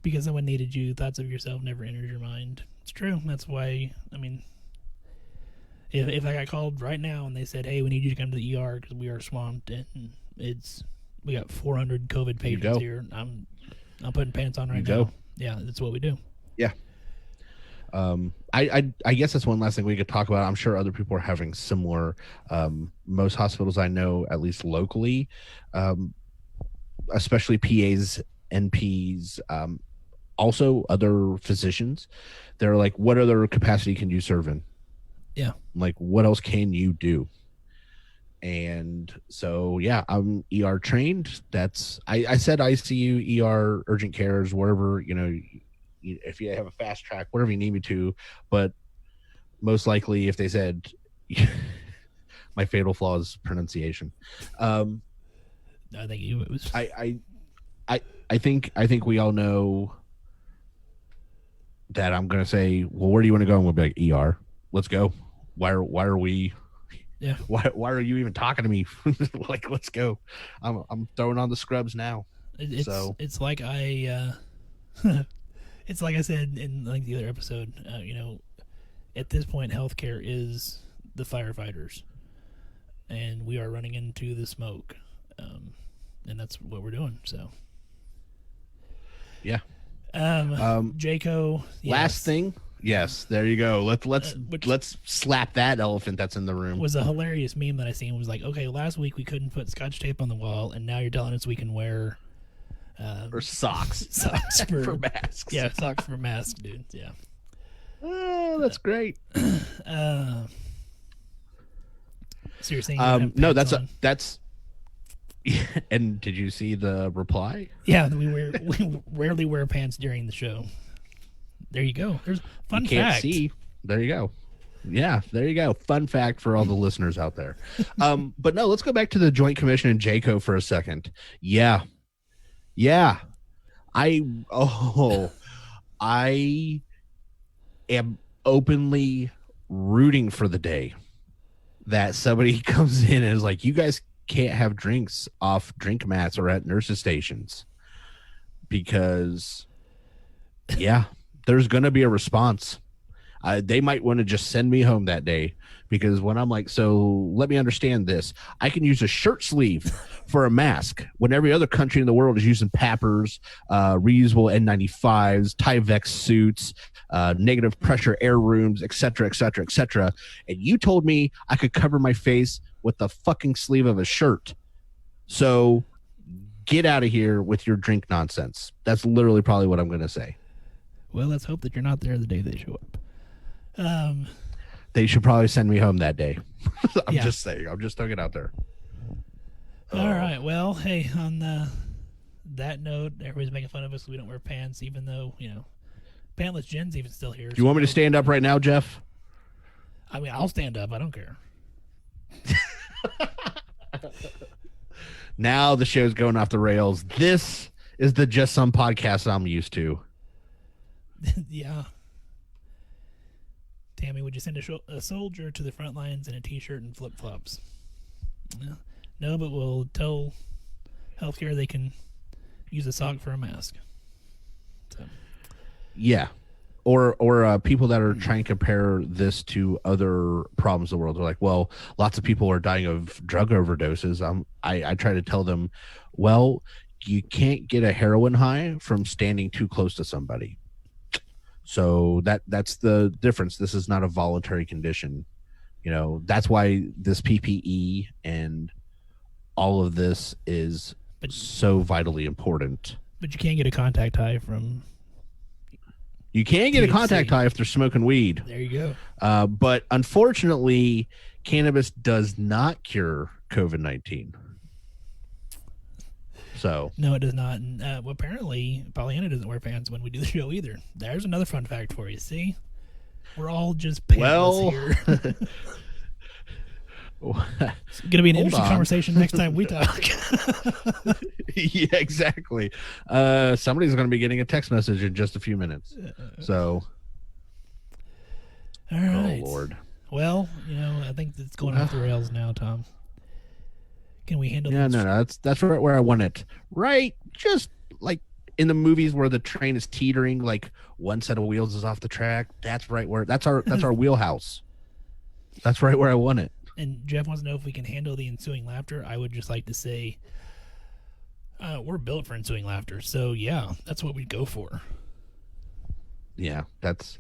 Speaker 2: Because someone needed you, thoughts of yourself never entered your mind. It's true. That's why, I mean, if I got called right now and they said, hey, we need you to come to the ER because we are swamped and we got 400 COVID patients here, I'm putting pants on right now. Yeah, that's what we do.
Speaker 3: Yeah. I guess that's one last thing we could talk about. I'm sure other people are having similar. Most hospitals I know, at least locally, especially PAs, NPs, also other physicians, they're like, what other capacity can you serve in?
Speaker 2: Yeah.
Speaker 3: Like, what else can you do? And so, yeah, I'm ER trained. I said ICU, ER, urgent cares, wherever, if you have a fast track, whatever you need me to. But most likely, if they said my fatal flaw is pronunciation.
Speaker 2: I think it was.
Speaker 3: I think we all know that I'm gonna say, well, where do you want to go? And we'll be like, ER. Let's go. Why are we?
Speaker 2: Yeah.
Speaker 3: Why are you even talking to me? Like, let's go. I'm throwing on the scrubs now.
Speaker 2: It's like it's like I said in like the other episode. At this point, healthcare is the firefighters, and we are running into the smoke, and that's what we're doing. So,
Speaker 3: yeah.
Speaker 2: Jaco. Yes.
Speaker 3: Last thing. Yes, there you go. Let's slap that elephant that's in the room.
Speaker 2: Was a hilarious meme that I seen. Was like, okay, last week we couldn't put scotch tape on the wall, and now you're telling us we can wear
Speaker 3: or socks
Speaker 2: for
Speaker 3: masks.
Speaker 2: Yeah, socks for masks, dude. Yeah.
Speaker 3: That's great.
Speaker 2: So you're saying
Speaker 3: no, that's. And did you see the reply?
Speaker 2: Yeah, we rarely wear pants during the show. There you go. There's fun fact. You can't see.
Speaker 3: There you go. Yeah, there you go. Fun fact for all the listeners out there. But no, let's go back to the Joint Commission and JACO for a second. Yeah. I am openly rooting for the day that somebody comes in and is like, you guys can't have drinks off drink mats or at nurses' stations, because there's going to be a response. They might want to just send me home that day, because when I'm like, so let me understand this. I can use a shirt sleeve for a mask when every other country in the world is using PAPRs, reusable N95s, Tyvek suits, negative pressure air rooms, et cetera, et cetera, et cetera. And you told me I could cover my face with the fucking sleeve of a shirt. So get out of here with your drink nonsense. That's literally probably what I'm going to say.
Speaker 2: Well, let's hope that you're not there the day they show up.
Speaker 3: They should probably send me home that day. I'm just saying. I'm just throwing it out there.
Speaker 2: All right. Well, hey, on that note, everybody's making fun of us because we don't wear pants, even though, Pantless Jen's even still here.
Speaker 3: Do you want me to stand up right now, Jeff?
Speaker 2: I mean, I'll stand up. I don't care.
Speaker 3: Now the show's going off the rails. This is the Just Some podcast I'm used to.
Speaker 2: Yeah. Tammy, would you send a soldier to the front lines in a t-shirt and flip-flops? No, but we'll tell healthcare they can use a sock for a mask. So.
Speaker 3: Yeah. Or people that are trying to compare this to other problems in the world. They're like, well, lots of people are dying of drug overdoses. I try to tell them, well, you can't get a heroin high from standing too close to somebody. So that's the difference. This is not a voluntary condition. That's why this PPE and all of this is so vitally important.
Speaker 2: But you can't get a contact high from...
Speaker 3: You can get a contact high if they're smoking weed.
Speaker 2: There you go.
Speaker 3: But unfortunately, cannabis does not cure COVID-19. So
Speaker 2: no, it does not. And apparently, Pollyanna doesn't wear pants when we do the show either. There's another fun fact for you. See, we're all just pantless here. It's going to be an interesting conversation next time we talk.
Speaker 3: Yeah, exactly. Somebody's going to be getting a text message in just a few minutes. So,
Speaker 2: all right.
Speaker 3: Oh Lord.
Speaker 2: Well, I think it's going off the rails now, Tom. Can we handle?
Speaker 3: Yeah, no. That's right where I want it. Right, just like in the movies where the train is teetering, like one set of wheels is off the track. That's right where that's our wheelhouse. That's right where I want it.
Speaker 2: And Jeff wants to know if we can handle the ensuing laughter. I would just like to say we're built for ensuing laughter. So, yeah, that's what we'd go for.
Speaker 3: Yeah, that's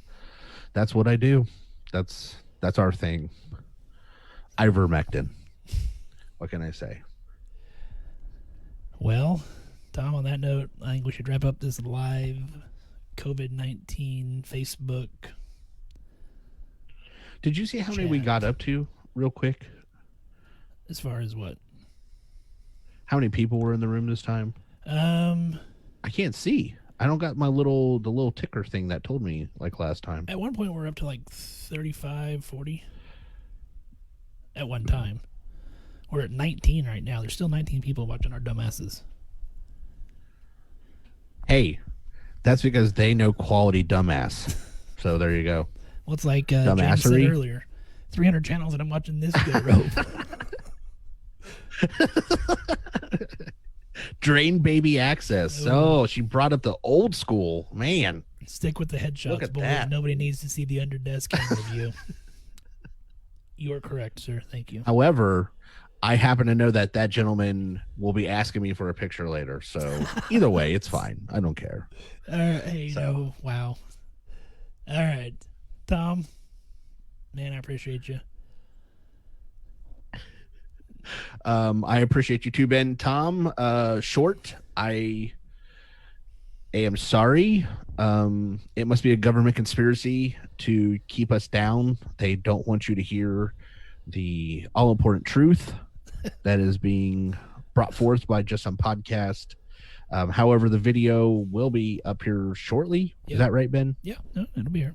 Speaker 3: what I do. That's our thing. Ivermectin. What can I say?
Speaker 2: Well, Tom, on that note, I think we should wrap up this live COVID-19 Facebook.
Speaker 3: Did you see how many we got up to real quick?
Speaker 2: As far as what?
Speaker 3: How many people were in the room this time? I can't see. I don't got the little ticker thing that told me like last time.
Speaker 2: At one point, we're up to like 35, 40 at one time. We're at 19 right now. There's still 19 people watching our dumbasses.
Speaker 3: Hey, that's because they know quality dumbass. So there you go.
Speaker 2: Well, it's like James said earlier, 300 channels and I'm watching this good rope.
Speaker 3: Drain baby access. Oh, she brought up the old school. Man.
Speaker 2: Stick with the headshots,
Speaker 3: Look at
Speaker 2: boys.
Speaker 3: that.
Speaker 2: Nobody needs to see the under desk camera view. You are correct, sir. Thank you.
Speaker 3: However, I happen to know that gentleman will be asking me for a picture later. So either way, it's fine. I don't care.
Speaker 2: Hey, no. Wow. All right. Tom, man, I appreciate you.
Speaker 3: I appreciate you too, Ben. Tom, short, I am sorry. It must be a government conspiracy to keep us down. They don't want you to hear the all-important truth that is being brought forth by Just Some Podcast. However, the video will be up here shortly. Yep. Is that right, Ben?
Speaker 2: Yeah, no, it'll be here.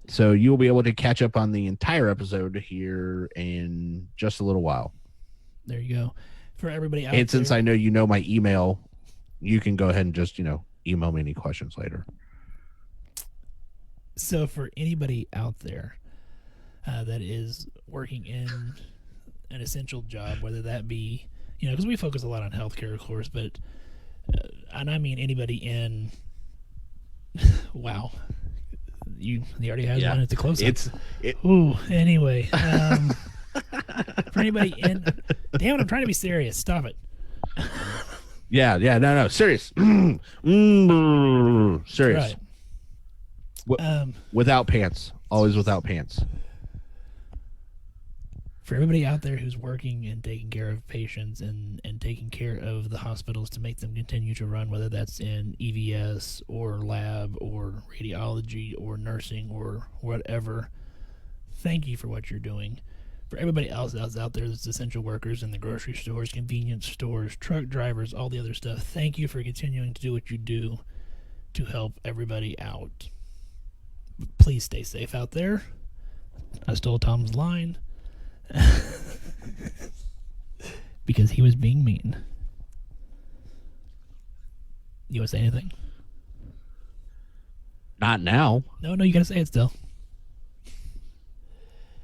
Speaker 3: So you'll be able to catch up on the entire episode here in just a little while.
Speaker 2: There you go. For everybody out there.
Speaker 3: And since I know you know my email, you can go ahead and just, email me any questions later.
Speaker 2: So for anybody out there that is working in an essential job, whether that be, because we focus a lot on healthcare, of course, but, and I mean anybody in, wow. He already has one at the close-up. Anyway. For anybody in... Damn it, I'm trying to be serious. Stop it.
Speaker 3: Yeah, no. Serious. Serious.
Speaker 2: Right.
Speaker 3: Without pants. Always without pants.
Speaker 2: For everybody out there who's working and taking care of patients and taking care of the hospitals to make them continue to run, whether that's in EVS or lab or radiology or nursing or whatever, thank you for what you're doing. For everybody else that's out there that's essential workers in the grocery stores, convenience stores, truck drivers, all the other stuff, thank you for continuing to do what you do to help everybody out. Please stay safe out there. I stole Tom's line. Because he was being mean. You want to say anything?
Speaker 3: Not now.
Speaker 2: No, you gotta say it still.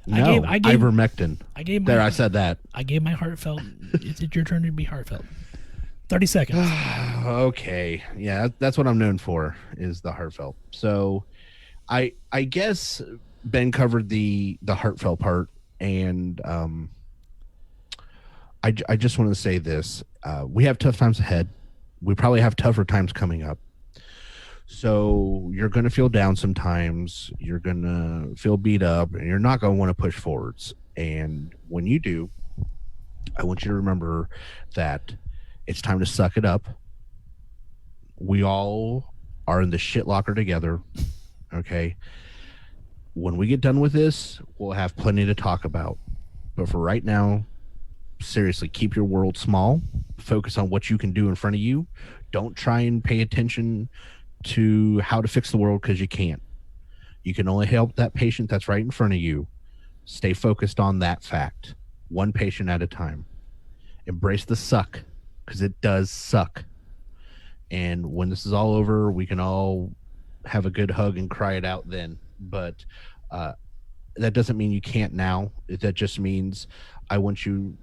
Speaker 3: No,
Speaker 2: I gave
Speaker 3: ivermectin. I said that.
Speaker 2: I gave my heartfelt. It's your turn to be heartfelt. 30 seconds.
Speaker 3: Okay. Yeah, that's what I'm known for, is the heartfelt. So I guess Ben covered the heartfelt part, and I just want to say this. We have tough times ahead. We probably have tougher times coming up. So you're going to feel down sometimes. You're going to feel beat up, and you're not going to want to push forwards. And when you do, I want you to remember that it's time to suck it up. We all are in the shit locker together. Okay. When we get done with this, we'll have plenty to talk about. But for right now, seriously, keep your world small. Focus on what you can do in front of you. Don't try and pay attention to how to fix the world, because you can't. You can only help that patient that's right in front of you. Stay focused on that fact. one patient at a time. Embrace the suck, because it does suck. And when this is all over, we can all have a good hug and cry it out then. But that doesn't mean you can't now. That just means I want you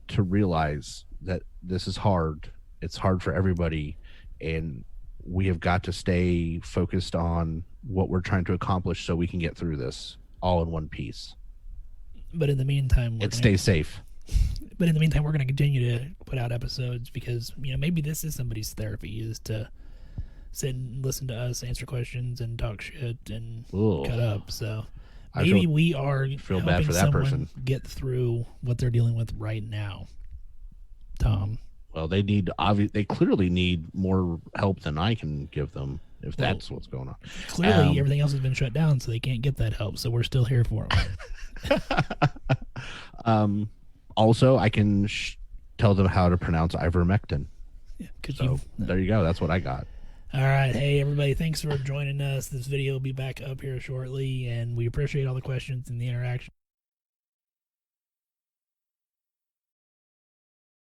Speaker 3: to realize that this is hard. It's hard for everybody. And we have got to stay focused on what we're trying to accomplish so we can get through this all in one piece.
Speaker 2: But in the meantime,
Speaker 3: stay safe.
Speaker 2: But in the meantime, we're going to continue to put out episodes because, maybe this is somebody's therapy, is to sit and listen to us, answer questions, and talk shit and cut up. So maybe we are
Speaker 3: feel bad for that person
Speaker 2: get through what they're dealing with right now. Tom.
Speaker 3: Well, they clearly need more help than I can give them if that's what's going on.
Speaker 2: Clearly, everything else has been shut down, so they can't get that help. So we're still here for them.
Speaker 3: Also, I can tell them how to pronounce ivermectin.
Speaker 2: Yeah,
Speaker 3: there you go. That's what I got.
Speaker 2: All right. Hey, everybody. Thanks for joining us. This video will be back up here shortly, and we appreciate all the questions and the interaction.